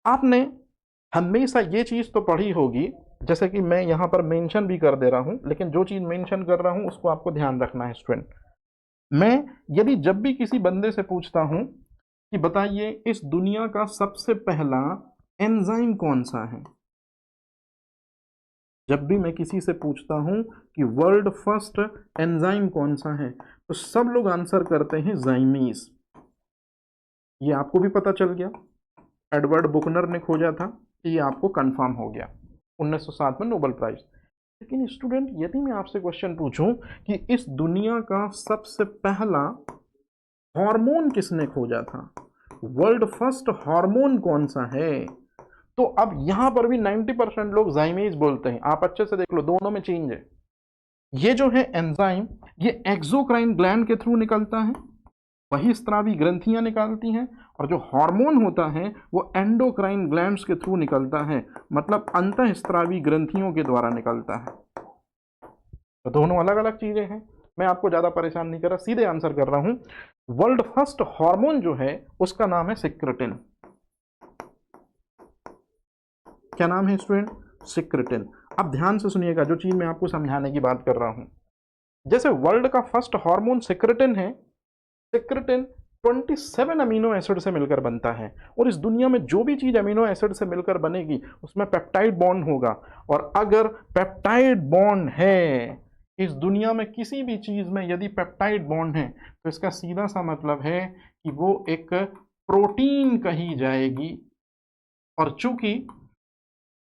A: आपने हमेशा ये चीज तो पढ़ी होगी, जैसे कि मैं यहां पर मेंशन भी कर दे रहा हूं, लेकिन जो चीज मेंशन कर रहा हूं उसको आपको ध्यान रखना है स्टूडेंट। मैं यदि जब भी किसी बंदे से पूछता हूं कि बताइए इस दुनिया का सबसे पहला एंजाइम कौन सा है, जब भी मैं किसी से पूछता हूं कि वर्ल्ड फर्स्ट एंजाइम कौन सा है, तो सब लोग आंसर करते हैं जाइमीज। ये आपको भी पता चल गया, एडवर्ड बुकनर ने खोजा था, ये आपको कंफर्म हो गया 1907 में नोबेल प्राइज। लेकिन स्टूडेंट यदि मैं आपसे क्वेश्चन पूछूं कि इस दुनिया का सबसे पहला हार्मोन किसने खोजा था, वर्ल्ड फर्स्ट हार्मोन कौन सा है, तो अब यहां पर भी 90% लोग जाइमेज बोलते हैं। आप अच्छे से देख लो, दोनों में चेंज है। ये जो है एंजाइम, ये एक्सोक्राइन ग्लैंड के थ्रू निकलता है, वही स्त्रावी ग्रंथियां निकालती हैं, और जो हार्मोन होता है वो एंडोक्राइन ग्लैंड्स के थ्रू निकलता है, मतलब अंतःस्त्रावी ग्रंथियों के द्वारा निकलता है। तो दोनों अलग अलग चीजें हैं। मैं आपको ज्यादा परेशान नहीं कर रहा, सीधे आंसर कर रहा हूं। वर्ल्ड फर्स्ट हार्मोन जो है उसका नाम है सिक्रेटिन। क्या नाम है स्टूडेंट? सिक्रेटिन। अब ध्यान से सुनिएगा जो चीज मैं आपको समझाने की बात कर रहा हूं। जैसे वर्ल्ड का फर्स्ट हार्मोन सिक्रेटिन है, सिक्रेटिन 27 अमीनो एसिड से मिलकर बनता है, और इस दुनिया में जो भी चीज अमीनो एसिड से मिलकर बनेगी उसमें पेप्टाइड बॉन्ड होगा। और अगर पेप्टाइड बॉन्ड है इस दुनिया में किसी भी चीज में, यदि पेप्टाइड बॉन्ड है, तो इसका सीधा सा मतलब है कि वो एक प्रोटीन कही जाएगी। और चूंकि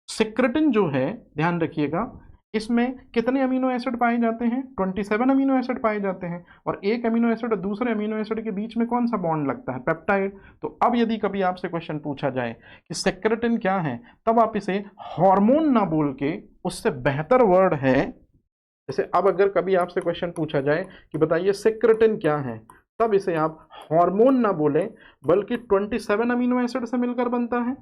A: सिक्रेटिन जो है, ध्यान रखिएगा, इसमें कितने अमीनो एसिड पाए जाते हैं? 27 अमीनो एसिड पाए जाते हैं। और एक अमीनो एसिड और दूसरे अमीनो एसिड के बीच में कौन सा बॉन्ड लगता है? पेप्टाइड। तो अब यदि कभी आपसे क्वेश्चन पूछा जाए कि सिक्रेटिन क्या है, तब आप इसे हार्मोन ना बोल के उससे बेहतर वर्ड है, जैसे अब अगर कभी आपसे क्वेश्चन पूछा जाए कि बताइए सिक्रेटिन क्या है, तब इसे आप हार्मोन ना बोले, बल्कि 27 अमीनो एसिड से मिलकर बनता है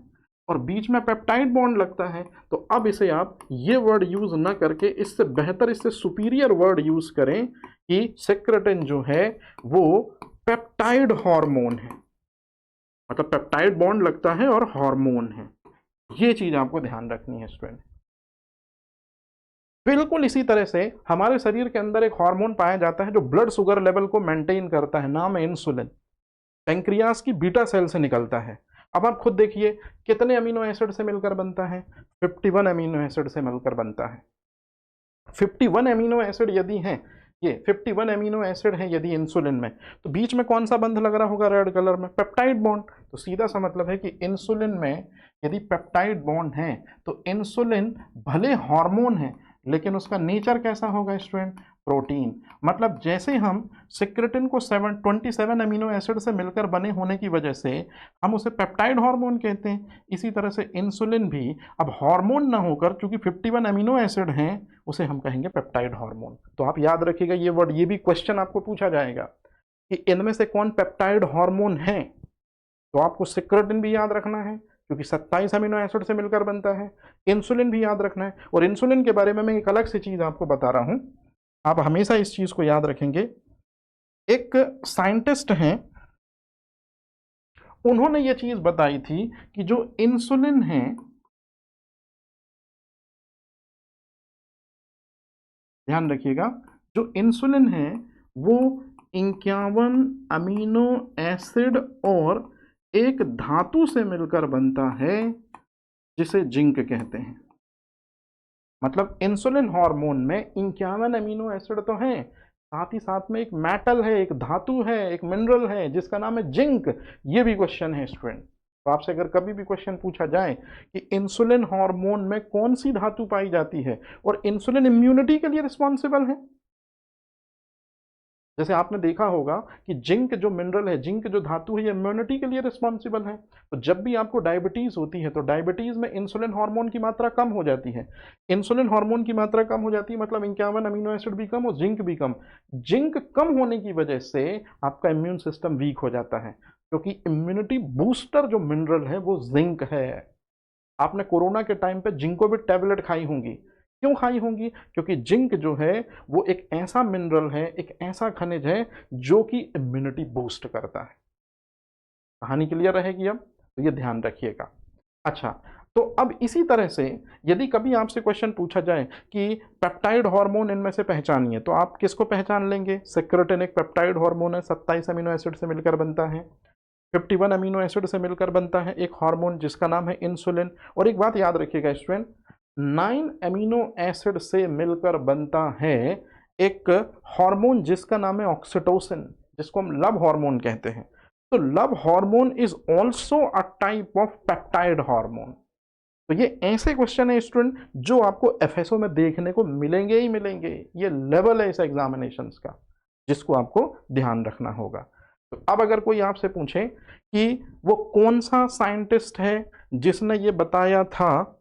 A: और बीच में पेप्टाइड बॉन्ड लगता है, तो अब इसे आप ये वर्ड यूज ना करके इससे बेहतर, इससे सुपीरियर वर्ड यूज करें कि सिक्रेटिन जो है वो पेप्टाइड हार्मोन है। मतलब पेप्टाइड बॉन्ड लगता है और हार्मोन है। ये चीज आपको ध्यान रखनी है स्टूडेंट। बिल्कुल इसी तरह से हमारे शरीर के अंदर एक हार्मोन पाया जाता है जो ब्लड शुगर लेवल को मेंटेन करता है, नाम है इंसुलिन। पेंक्रियास की बीटा सेल से निकलता है। अब आप खुद देखिए कितने अमीनो एसिड से मिलकर बनता है? 51 अमीनो एसिड से मिलकर बनता है। 51 अमीनो एसिड यदि हैं, ये 51 अमीनो एसिड है यदि इंसुलिन में, तो बीच में कौन सा बंध लग रहा होगा रेड कलर में? Peptide bond. तो सीधा सा मतलब है कि इंसुलिन में यदि पेप्टाइड बॉन्ड है तो इंसुलिन भले हार्मोन है, लेकिन उसका नेचर कैसा होगा स्टूडेंट? प्रोटीन। मतलब जैसे हम सिक्रेटिन को 27 अमीनो एसिड से मिलकर बने होने की वजह से हम उसे पेप्टाइड हार्मोन कहते हैं, इसी तरह से इंसुलिन भी अब हार्मोन ना होकर, क्योंकि 51 अमीनो एसिड हैं, उसे हम कहेंगे पेप्टाइड हार्मोन। तो आप याद रखिएगा ये वर्ड, ये भी क्वेश्चन आपको पूछा जाएगा कि इनमें से कौन पेप्टाइड हार्मोन है, तो आपको सिक्रेटिन भी याद रखना है क्योंकि 27 अमीनो एसिड से मिलकर बनता है। इंसुलिन भी याद रखना है, और इंसुलिन के बारे में मैं एक अलग सी चीज आपको बता रहा हूं, आप हमेशा इस चीज को याद रखेंगे। एक साइंटिस्ट हैं, उन्होंने ये चीज बताई थी कि जो इंसुलिन है, ध्यान रखिएगा, जो इंसुलिन है वो 51 अमीनो एसिड और एक धातु से मिलकर बनता है जिसे जिंक कहते हैं। मतलब इंसुलिन हार्मोन में 51 अमीनो एसिड तो हैं, साथ ही साथ में एक मेटल है, एक धातु है, एक मिनरल है जिसका नाम है जिंक। ये भी क्वेश्चन है स्टूडेंट। तो आपसे अगर कभी भी क्वेश्चन पूछा जाए कि इंसुलिन हार्मोन में कौन सी धातु पाई जाती है और इंसुलिन इम्यूनिटी के लिए रिस्पॉन्सिबल है, जैसे आपने देखा होगा कि जिंक जो मिनरल है, जिंक जो धातु है, ये इम्यूनिटी के लिए रिस्पॉन्सिबल है। तो जब भी आपको डायबिटीज होती है तो डायबिटीज में इंसुलिन हार्मोन की मात्रा कम हो जाती है। इंसुलिन हार्मोन की मात्रा कम हो जाती है मतलब 51 अमीनो एसिड भी कम और जिंक भी कम। जिंक कम होने की वजह से आपका इम्यून सिस्टम वीक हो जाता है, क्योंकि इम्यूनिटी बूस्टर जो मिनरल है वो जिंक है। आपने कोरोना के टाइम पे जिंको भी टैबलेट खाई होंगी। क्यों खाई होंगी? क्योंकि जिंक जो है वो एक ऐसा मिनरल है, एक ऐसा खनिज है जो कि इम्यूनिटी बूस्ट करता है। कहानी क्लियर रहेगी अब? तो ये ध्यान रखिएगा। अच्छा, तो अब इसी तरह से यदि कभी आपसे क्वेश्चन पूछा जाए कि पेप्टाइड हार्मोन इनमें से पहचानिए, तो आप किसको पहचान लेंगे? सेक्रोटिन एक पेप्टाइड हार्मोन है, 27 अमीनो एसिड से मिलकर बनता है। 51 अमीनो एसिड से मिलकर बनता है एक हार्मोन जिसका नाम है इंसुलिन। और एक बात याद रखिएगा स्टूडेंट, 9 अमीनो एसिड से मिलकर बनता है एक हार्मोन जिसका नाम है ऑक्सीटोसिन, जिसको हम लव हार्मोन कहते हैं। तो love hormone is also a type of peptide hormone. तो ये ऐसे क्वेश्चन है स्टूडेंट जो आपको एफएसओ में देखने को मिलेंगे ही मिलेंगे। ये लेवल है इस एग्जामिनेशन का जिसको आपको ध्यान रखना होगा। तो अब अगर कोई आपसे पूछे कि वो कौन सा साइंटिस्ट है जिसने ये बताया था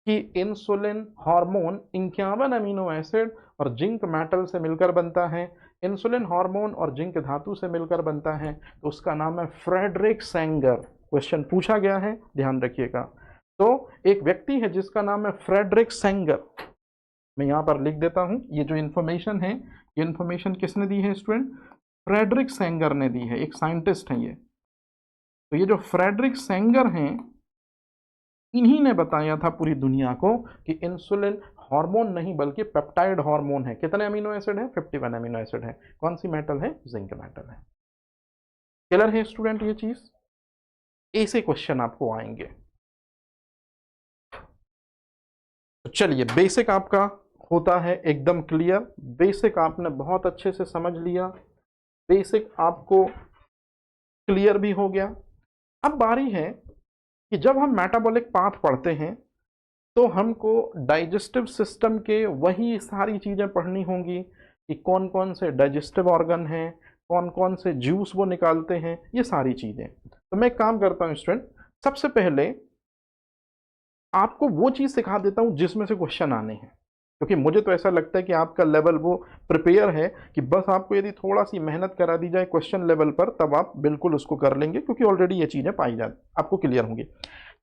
A: कि इंसुलिन हार्मोन 51 अमीनो एसिड और जिंक मेटल से मिलकर बनता है, इंसुलिन हार्मोन और जिंक धातु से मिलकर बनता है, तो उसका नाम है फ्रेडरिक सेंगर। क्वेश्चन पूछा गया है, ध्यान रखिएगा। तो एक व्यक्ति है जिसका नाम है फ्रेडरिक सेंगर। मैं यहां पर लिख देता हूं, ये जो इंफॉर्मेशन है, ये इंफॉर्मेशन किसने दी है स्टूडेंट? फ्रेडरिक सेंगर ने दी है, एक साइंटिस्ट है ये। तो ये जो फ्रेडरिक सेंगर हैं, इन्हीं ने बताया था पूरी दुनिया को कि इंसुलिन हार्मोन नहीं बल्कि पेप्टाइड हार्मोन है। कितने अमीनो एसिड है? 51 अमीनो एसिड है। कौन सी मेटल है? जिंक मेटल है। क्लियर है स्टूडेंट ये चीज? ऐसे क्वेश्चन आपको आएंगे। तो चलिए, बेसिक आपका होता है एकदम क्लियर। बेसिक आपने बहुत अच्छे से समझ लिया, बेसिक आपको क्लियर भी हो गया। अब बारी है कि जब हम मेटाबॉलिक पाथ पढ़ते हैं तो हमको डाइजेस्टिव सिस्टम के वही सारी चीज़ें पढ़नी होंगी कि कौन कौन से डाइजेस्टिव ऑर्गन हैं, कौन कौन से जूस वो निकालते हैं, ये सारी चीज़ें। तो मैं एक काम करता हूँ स्टूडेंट, सबसे पहले आपको वो चीज़ सिखा देता हूँ जिसमें से क्वेश्चन आने हैं, क्योंकि मुझे तो ऐसा लगता है कि आपका लेवल वो प्रिपेयर है कि बस आपको यदि थोड़ा सी मेहनत करा दी जाए क्वेश्चन लेवल पर, तब आप बिल्कुल उसको कर लेंगे, क्योंकि ऑलरेडी ये चीज़ें पाई जाती आपको क्लियर होंगी।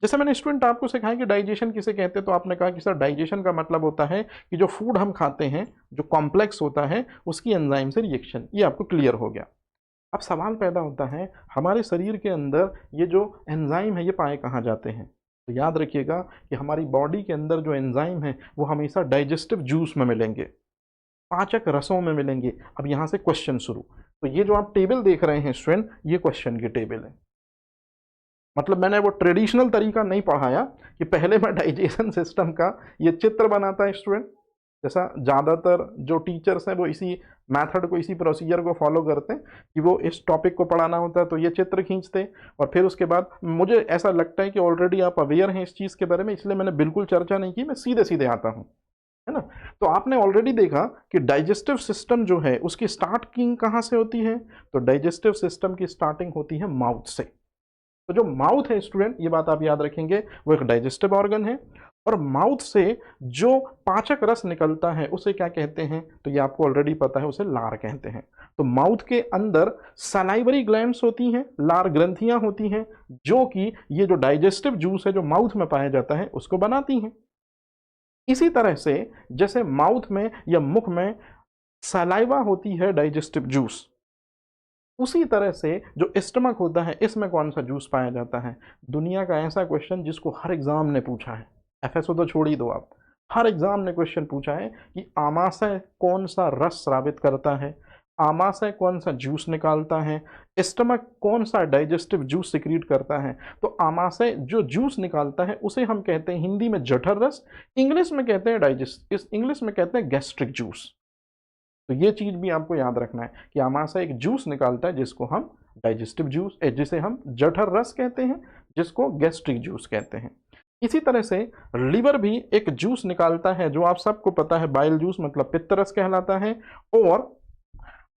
A: जैसे मैंने स्टूडेंट आपको सिखाया कि डाइजेशन किसे कहते हैं, तो आपने कहा कि सर डाइजेशन का मतलब होता है कि जो फूड हम खाते हैं, जो कॉम्प्लेक्स होता है, उसकी एंजाइम से रिएक्शन। ये आपको क्लियर हो गया। अब सवाल पैदा होता है, हमारे शरीर के अंदर ये जो एंजाइम है ये पाए कहाँ जाते हैं? तो याद रखिएगा कि हमारी बॉडी के अंदर जो एंजाइम है वो हमेशा डाइजेस्टिव जूस में मिलेंगे, पाचक रसों में मिलेंगे। अब यहाँ से क्वेश्चन शुरू। तो ये जो आप टेबल देख रहे हैं स्टूडेंट, ये क्वेश्चन की टेबल है। मतलब मैंने वो ट्रेडिशनल तरीका नहीं पढ़ाया कि पहले मैं डाइजेशन सिस्टम का ये चित्र बनाता है स्टूडेंट। जैसा ज़्यादातर जो टीचर्स हैं वो इसी मेथड को, इसी प्रोसीजर को फॉलो करते हैं कि वो इस टॉपिक को पढ़ाना होता है तो ये चित्र खींचते, और फिर उसके बाद मुझे ऐसा लगता है कि ऑलरेडी आप अवेयर हैं इस चीज़ के बारे में, इसलिए मैंने बिल्कुल चर्चा नहीं की, मैं सीधे सीधे आता हूँ, है ना। तो आपने ऑलरेडी देखा कि डाइजेस्टिव सिस्टम जो है उसकी स्टार्टिंग कहाँ से होती है? तो डाइजेस्टिव सिस्टम की स्टार्टिंग होती है माउथ से। तो जो माउथ है स्टूडेंट, ये बात आप याद रखेंगे, वो एक डाइजेस्टिव ऑर्गन है। और माउथ से जो पाचक रस निकलता है उसे क्या कहते हैं? तो ये आपको ऑलरेडी पता है, उसे लार कहते हैं। तो माउथ के अंदर सलाइवरी ग्लैंड्स होती हैं, लार ग्रंथियां होती हैं, जो कि ये जो डाइजेस्टिव जूस है जो माउथ में पाया जाता है उसको बनाती हैं। इसी तरह से जैसे माउथ में या मुख में सलाइवा होती है डाइजेस्टिव जूस, उसी तरह से जो स्टमक होता है इसमें कौन सा जूस पाया जाता है? दुनिया का ऐसा क्वेश्चन जिसको हर एग्जाम ने पूछा है, एफएसओ तो छोड़ ही दो आप, हर एग्जाम ने क्वेश्चन पूछा है कि आमाशय कौन सा रस स्रावित करता है, आमाशय कौन सा जूस निकालता है, स्टमक कौन सा डाइजेस्टिव जूस सिक्रीट करता है। तो आमाशय जो जूस निकालता है उसे हम कहते हैं हिंदी में जठर रस, इंग्लिश में कहते हैं इंग्लिश में कहते हैं गैस्ट्रिक जूस। तो ये चीज भी आपको याद रखना है कि आमाशय एक जूस निकालता है जिसको हम डाइजेस्टिव जूस, जिसे हम जठर रस कहते हैं, जिसको गैस्ट्रिक जूस कहते हैं। इसी तरह से लीवर भी एक जूस निकालता है जो आप सबको पता है, बाइल जूस मतलब पित्त रस कहलाता है। और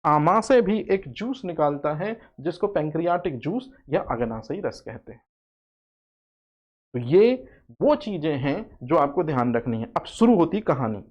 A: आमाशय भी एक जूस निकालता है जिसको पैंक्रियाटिक जूस या अग्नाशयी रस कहते हैं। तो ये वो चीजें हैं जो आपको ध्यान रखनी है। अब शुरू होती कहानी।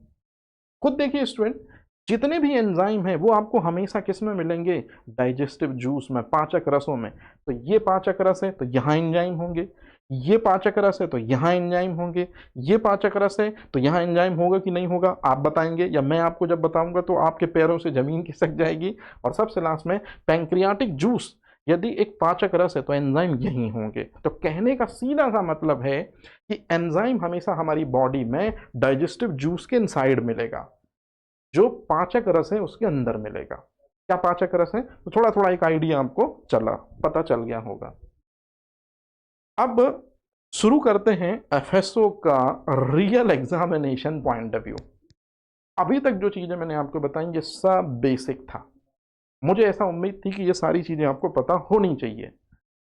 A: खुद देखिए स्टूडेंट, जितने भी एंजाइम हैं वो आपको हमेशा किस में मिलेंगे, डाइजेस्टिव जूस में, पाचक रसों में। तो ये पाचक रस है तो यहाँ एंजाइम होंगे, ये पाचक रस है तो यहाँ एंजाइम होंगे, ये पाचक रस है तो यहाँ एंजाइम होगा कि नहीं होगा आप बताएंगे, या मैं आपको जब बताऊंगा तो आपके पैरों से जमीन खिसक जाएगी। और सबसे लास्ट में पैंक्रियाटिक जूस यदि एक पाचक रस है तो एंजाइम यहीं होंगे। तो कहने का सीधा सा मतलब है कि एंजाइम हमेशा हमारी बॉडी में डाइजेस्टिव जूस के इनसाइड मिलेगा, जो पाचक रस है उसके अंदर मिलेगा। क्या पाचक रस है, तो थोड़ा थोड़ा एक आइडिया आपको पता चल गया होगा। अब शुरू करते हैं एफएसओ का real examination point of view. अभी तक जो चीजें मैंने आपको बताई ये सब बेसिक था, मुझे ऐसा उम्मीद थी कि ये सारी चीजें आपको पता होनी चाहिए।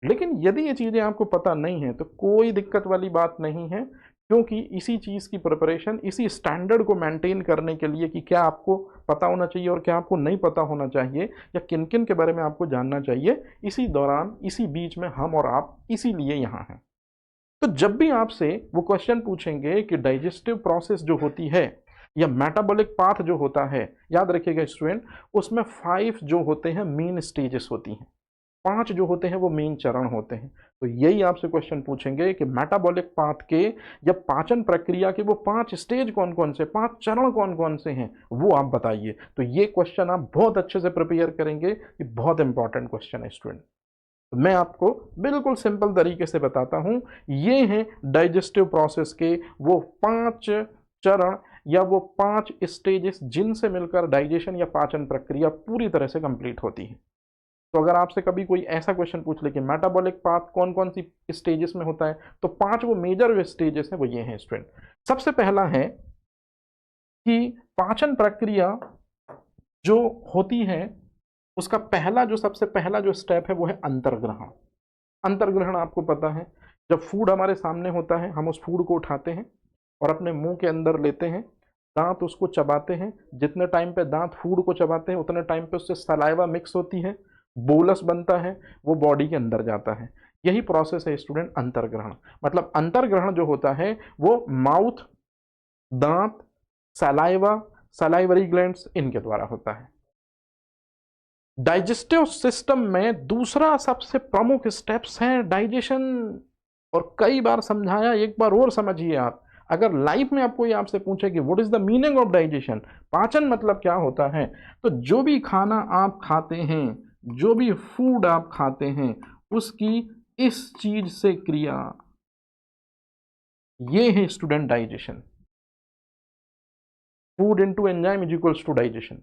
A: लेकिन यदि ये चीजें आपको पता नहीं है तो कोई दिक्कत वाली बात नहीं है, क्योंकि इसी चीज़ की प्रिपरेशन, इसी स्टैंडर्ड को मेंटेन करने के लिए कि क्या आपको पता होना चाहिए और क्या आपको नहीं पता होना चाहिए, या किन किन के बारे में आपको जानना चाहिए, इसी दौरान इसी बीच में हम और आप इसीलिए यहाँ हैं। तो जब भी आपसे वो क्वेश्चन पूछेंगे कि डाइजेस्टिव प्रोसेस जो होती है या मेटाबॉलिक पाथ जो होता है, याद रखिएगा स्टूडेंट, उसमें 5 जो होते हैं मेन स्टेजेस होती हैं, 5 जो होते हैं वो मेन चरण होते हैं। तो यही आपसे क्वेश्चन पूछेंगे कि मेटाबॉलिक पाथ के या पाचन प्रक्रिया के वो 5 स्टेज कौन कौन से, 5 चरण कौन कौन से हैं, वो आप बताइए। तो ये क्वेश्चन आप बहुत अच्छे से प्रिपेयर करेंगे, ये बहुत इंपॉर्टेंट क्वेश्चन है स्टूडेंट। तो मैं आपको बिल्कुल सिंपल तरीके से बताता हूं, ये हैं डाइजेस्टिव प्रोसेस के वो 5 चरण या वो 5 स्टेजेस जिनसे मिलकर डाइजेशन या पाचन प्रक्रिया पूरी तरह से कंप्लीट होती है। तो अगर आपसे कभी कोई ऐसा क्वेश्चन पूछ ले कि मेटाबॉलिक पाथ कौन कौन सी स्टेजेस में होता है, तो 5 वो मेजर जो स्टेजेस हैं वो ये हैं स्टूडेंट। सबसे पहला है कि पाचन प्रक्रिया जो होती है उसका सबसे पहला जो स्टेप है वो है अंतर्ग्रहण। अंतर्ग्रहण आपको पता है, जब फूड हमारे सामने होता है हम उस फूड को उठाते हैं और अपने मुंह के अंदर लेते हैं, दांत उसको चबाते हैं, जितने टाइम पे दांत फूड को चबाते हैं उतने टाइम पे उससे सलाइवा मिक्स होती है, बोलस बनता है, वो बॉडी के अंदर जाता है। यही प्रोसेस है स्टूडेंट अंतर्ग्रहण। मतलब अंतर्ग्रहण जो होता है वो माउथ, दांत, सलाइवा, सलाइवरी ग्लैंड्स इनके द्वारा होता है। डाइजेस्टिव सिस्टम में दूसरा सबसे प्रमुख स्टेप्स है डाइजेशन, और कई बार समझाया, एक बार और समझिए आप। अगर लाइफ में आपको आपसे पूछे कि what is the meaning of digestion, पाचन मतलब क्या होता है, तो जो भी खाना आप खाते हैं, जो भी फूड आप खाते हैं, उसकी इस चीज से क्रिया, ये है student digestion. Food into enzyme is equals to digestion.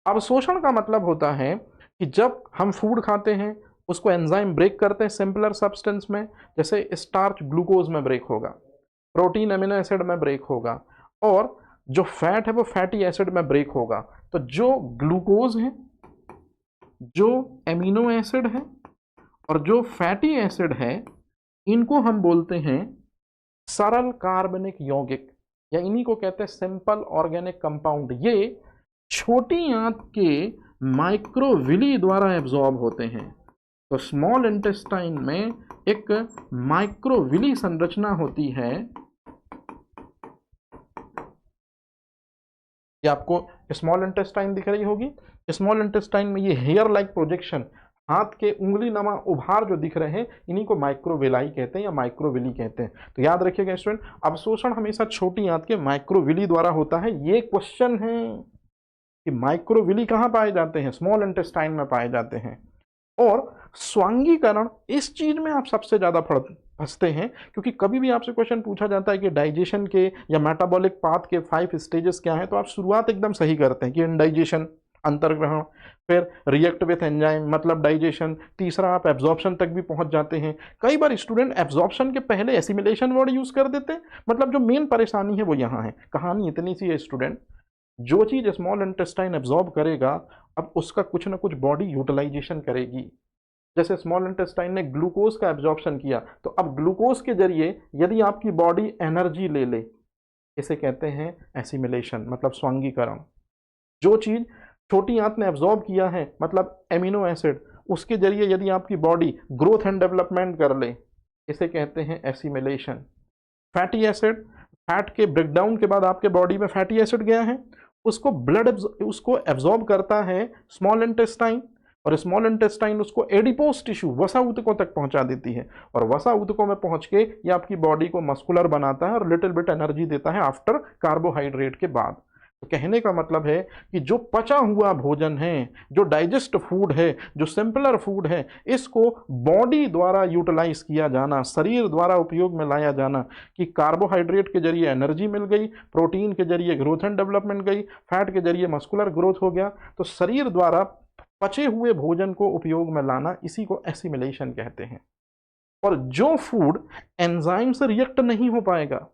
A: अवशोषण का मतलब होता है कि जब हम फूड खाते हैं उसको एंजाइम ब्रेक करते हैं सिंपलर सब्सटेंस में, जैसे स्टार्च ग्लूकोज में ब्रेक होगा, प्रोटीन अमीनो एसिड में ब्रेक होगा, और जो फैट है वो फैटी एसिड में ब्रेक होगा। तो जो ग्लूकोज है, जो एमिनो एसिड है और जो फैटी एसिड है, इनको हम बोलते हैं सरल कार्बनिक यौगिक, या इन्हीं को कहते हैं सिंपल ऑर्गेनिक कंपाउंड। ये छोटी आंत के माइक्रोविली द्वारा एब्जॉर्ब होते हैं। तो स्मॉल इंटेस्टाइन में एक माइक्रोविली संरचना होती है, ये आपको स्मॉल इंटेस्टाइन दिख रही होगी। स्मॉल इंटेस्टाइन में ये हेयर लाइक प्रोजेक्शन, हाथ के उंगली नमा उभार जो दिख रहे हैं, इन्हीं को माइक्रोविलाई कहते हैं या माइक्रोविली कहते हैं। तो याद रखिएगा स्टूडेंट, अवशोषण हमेशा छोटी आंत के माइक्रोविली द्वारा होता है। ये क्वेश्चन है कि माइक्रोविली कहाँ पाए जाते हैं, स्मॉल इंटेस्टाइन में पाए जाते हैं। और स्वांगीकरण, इस चीज में आप सबसे ज्यादा फंसते हैं, क्योंकि कभी भी आपसे क्वेश्चन पूछा जाता है कि डाइजेशन के या मेटाबॉलिक पाथ के 5 स्टेजेस क्या हैं, तो आप शुरुआत एकदम सही करते हैं कि इंडाइजेशन, अंतर्ग्रहण, फिर रिएक्ट विथ एंजाइम मतलब डाइजेशन, तीसरा आप एब्जॉर्प्शन तक भी पहुंच जाते हैं। कई बार स्टूडेंट एब्जॉर्प्शन के पहले एसिमिलेशन वर्ड यूज कर देते हैं, मतलब जो मेन परेशानी है वो यहाँ है। कहानी इतनी सी है स्टूडेंट, जो चीज स्मॉल इंटेस्टाइन एब्जॉर्ब करेगा, अब उसका कुछ ना कुछ बॉडी यूटिलाइजेशन करेगी। जैसे स्मॉल इंटेस्टाइन ने ग्लूकोज का एब्जॉर्प्शन किया, तो अब ग्लूकोज के जरिए यदि आपकी बॉडी एनर्जी ले ले, इसे कहते हैं एसिमिलेशन मतलब स्वांगीकरण। जो चीज छोटी आंत ने एब्जॉर्ब किया है मतलब एमिनो एसिड, उसके जरिए यदि आपकी बॉडी ग्रोथ एंड डेवलपमेंट कर ले, इसे कहते हैं एसिमिलेशन। फैटी एसिड, फैट के ब्रेकडाउन के बाद आपके बॉडी में फैटी एसिड गया है, उसको एब्जॉर्ब करता है स्मॉल इंटेस्टाइन, और स्मॉल इंटेस्टाइन उसको एडिपोज टिश्यू वसा ऊतकों तक पहुंचा देती है, और वसा ऊतकों में पहुंच के ये आपकी बॉडी को मस्कुलर बनाता है और लिटिल बिट एनर्जी देता है आफ्टर कार्बोहाइड्रेट के बाद। तो कहने का मतलब है कि जो पचा हुआ भोजन है, जो डाइजेस्ट फूड है, जो सिंपलर फूड है, इसको बॉडी द्वारा यूटिलाइज किया जाना, शरीर द्वारा उपयोग में लाया जाना, कि कार्बोहाइड्रेट के जरिए एनर्जी मिल गई, प्रोटीन के जरिए ग्रोथ एंड डेवलपमेंट गई, फैट के जरिए मस्कुलर ग्रोथ हो गया, तो शरीर द्वारा पचे हुए भोजन को उपयोग में लाना, इसी को एसिमिलेशन कहते हैं। और जो फूड एंजाइम से रिएक्ट नहीं हो पाएगा,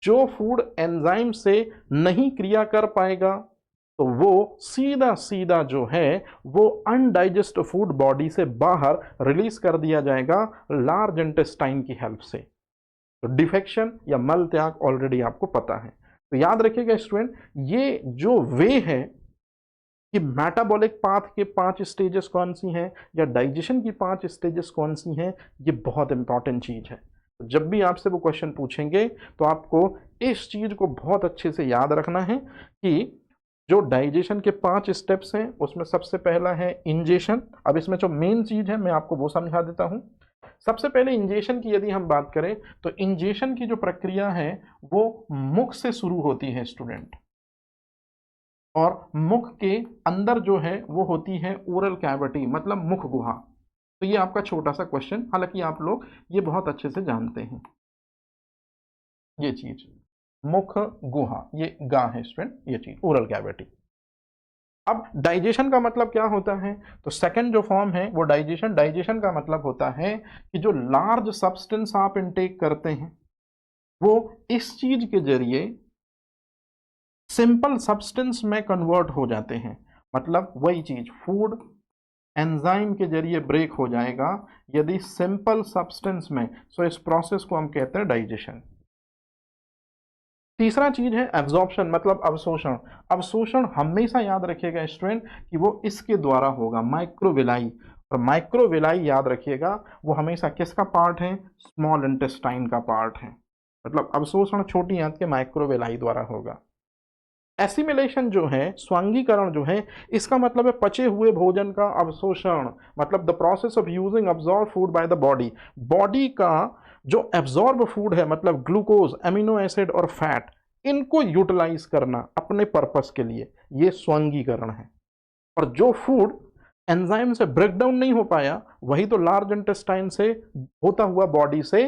A: जो फूड एंजाइम से नहीं क्रिया कर पाएगा, तो वो सीधा सीधा जो है वो अनडाइजेस्ट फूड बॉडी से बाहर रिलीज कर दिया जाएगा लार्ज इंटेस्टाइन की हेल्प से। तो डिफेक्शन या मल त्याग ऑलरेडी आपको पता है। तो याद रखिएगा स्टूडेंट, ये जो वे है कि मेटाबॉलिक पाथ के 5 स्टेजेस कौन सी हैं या डाइजेशन की 5 स्टेजेस कौन सी हैं, ये बहुत इंपॉर्टेंट चीज है। तो जब भी आपसे वो क्वेश्चन पूछेंगे तो आपको इस चीज को बहुत अच्छे से याद रखना है कि जो डाइजेशन के 5 स्टेप्स हैं उसमें सबसे पहला है इंजेशन। अब इसमें जो मेन चीज है मैं आपको वो समझा देता हूं। सबसे पहले इंजेशन की यदि हम बात करें तो इंजेशन की जो प्रक्रिया है वो मुख से शुरू होती है स्टूडेंट, और मुख के अंदर जो है वो होती है ओरल कैविटी मतलब मुख गुहा। तो ये आपका छोटा सा क्वेश्चन, हालांकि आप लोग ये बहुत अच्छे से जानते हैं। ये चीज मुख गुहा, ये गा है स्टूडेंट, ये चीज ओरल कैविटी। अब डाइजेशन का मतलब क्या होता है, तो सेकंड जो फॉर्म है वो डाइजेशन का मतलब होता है कि जो लार्ज सब्सटेंस आप इनटेक करते हैं वो इस चीज के जरिए सिंपल सब्सटेंस में कन्वर्ट हो जाते हैं। मतलब वही चीज फूड एंजाइम के जरिए ब्रेक हो जाएगा यदि सिंपल सब्सटेंस में, सो इस प्रोसेस को हम कहते हैं डाइजेशन। तीसरा चीज है एब्जॉर्प्शन मतलब अवशोषण। अवशोषण हमेशा याद रखिएगा स्टूडेंट कि वो इसके द्वारा होगा, माइक्रोविलाई। और माइक्रोविलाई याद रखिएगा वो हमेशा किसका पार्ट है, स्मॉल इंटेस्टाइन का पार्ट है। मतलब अवशोषण छोटी आंत के माइक्रोविलाई द्वारा होगा। एसिमिलेशन जो है, स्वांगीकरण जो है, इसका मतलब है पचे हुए भोजन का अवशोषण, मतलब the process of using absorb food by the body. Body का जो एब्जॉर्ब फूड है मतलब ग्लूकोज, एमिनो एसिड और फैट, इनको यूटिलाइज करना अपने पर्पस के लिए, ये स्वांगीकरण है। और जो फूड एंजाइम से ब्रेकडाउन नहीं हो पाया वही तो लार्ज इंटेस्टाइन से होता हुआ बॉडी से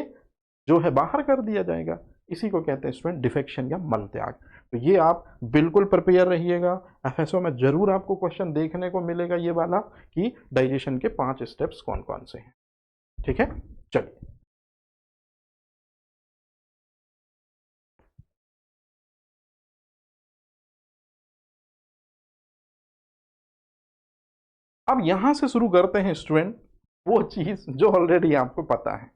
A: जो है बाहर कर दिया जाएगा। इसी को कहते हैं स्टूडेंट डिफेक्शन या मल त्याग। तो ये आप बिल्कुल प्रिपेयर रहिएगा, एफएसओ में जरूर आपको क्वेश्चन देखने को मिलेगा ये वाला कि डाइजेशन के 5 स्टेप्स कौन कौन से हैं। ठीक है, चलिए अब यहां से शुरू करते हैं स्टूडेंट वो चीज जो ऑलरेडी आपको पता है,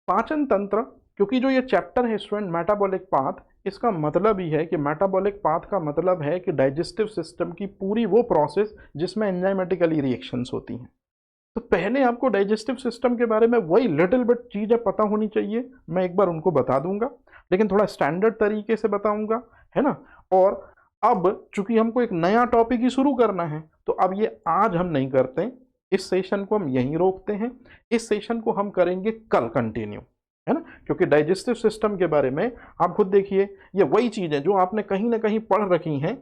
A: पाचन तंत्र। क्योंकि जो ये चैप्टर है स्टूडेंट मेटाबॉलिक पाथ, इसका मतलब ही है कि मेटाबॉलिक पाथ का मतलब है कि डाइजेस्टिव सिस्टम की पूरी वो प्रोसेस जिसमें एंजाइमेटिकली रिएक्शंस होती हैं। तो पहले आपको डाइजेस्टिव सिस्टम के बारे में वही लिटिल बिट चीजें पता होनी चाहिए, मैं एक बार उनको बता दूंगा लेकिन थोड़ा स्टैंडर्ड तरीके से बताऊंगा, है ना। और अब चूंकि हमको एक नया टॉपिक ही शुरू करना है तो अब ये आज हम नहीं करते, इस सेशन को हम यहीं रोकते हैं। इस सेशन को हम करेंगे कल कंटिन्यू, है ना, क्योंकि डाइजेस्टिव सिस्टम के बारे में आप खुद देखिए ये वही चीज है जो आपने कहीं ना कहीं पढ़ रखी हैं,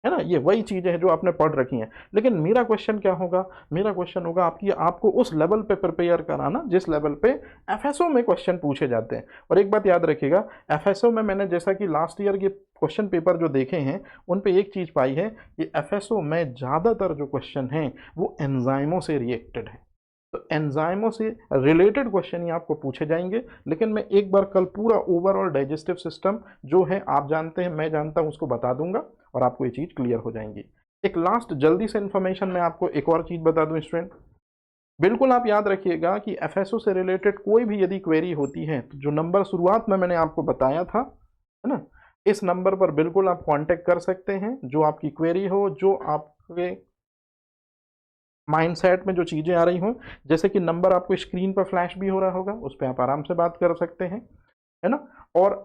A: है ना, ये वही चीज़ें हैं जो आपने पढ़ रखी हैं। लेकिन मेरा क्वेश्चन क्या होगा, मेरा क्वेश्चन होगा आपको उस लेवल पे प्रिपेयर कराना जिस लेवल पे एफएसओ में क्वेश्चन पूछे जाते हैं। और एक बात याद रखिएगा, एफएसओ में मैंने जैसा कि लास्ट ईयर के क्वेश्चन पेपर जो देखे हैं उन पे एक चीज़ पाई है कि एफएसओ में ज़्यादातर जो क्वेश्चन हैं वो एंजाइमों से रिएक्टेड है। तो एंजाइमों से रिलेटेड क्वेश्चन ही आपको पूछे जाएंगे। लेकिन मैं एक बार कल पूरा ओवरऑल डाइजेस्टिव सिस्टम जो है आप जानते हैं मैं जानता हूं उसको बता दूंगा और आपको ये चीज़ क्लियर हो जाएंगी। एक लास्ट जल्दी से इन्फॉर्मेशन मैं आपको एक और चीज़ बता दूं स्टूडेंट, बिल्कुल आप याद रखिएगा कि एफएसओ से रिलेटेड कोई भी यदि क्वेरी होती है तो जो नंबर शुरुआत में मैंने आपको बताया था, है ना, इस नंबर पर बिल्कुल आप कांटेक्ट कर सकते हैं। जो आपकी क्वेरी हो, जो आपके माइंडसेट में जो चीज़ें आ रही हों, जैसे कि नंबर आपको स्क्रीन पर फ्लैश भी हो रहा होगा, उस पर आप आराम से बात कर सकते हैं, है ना। और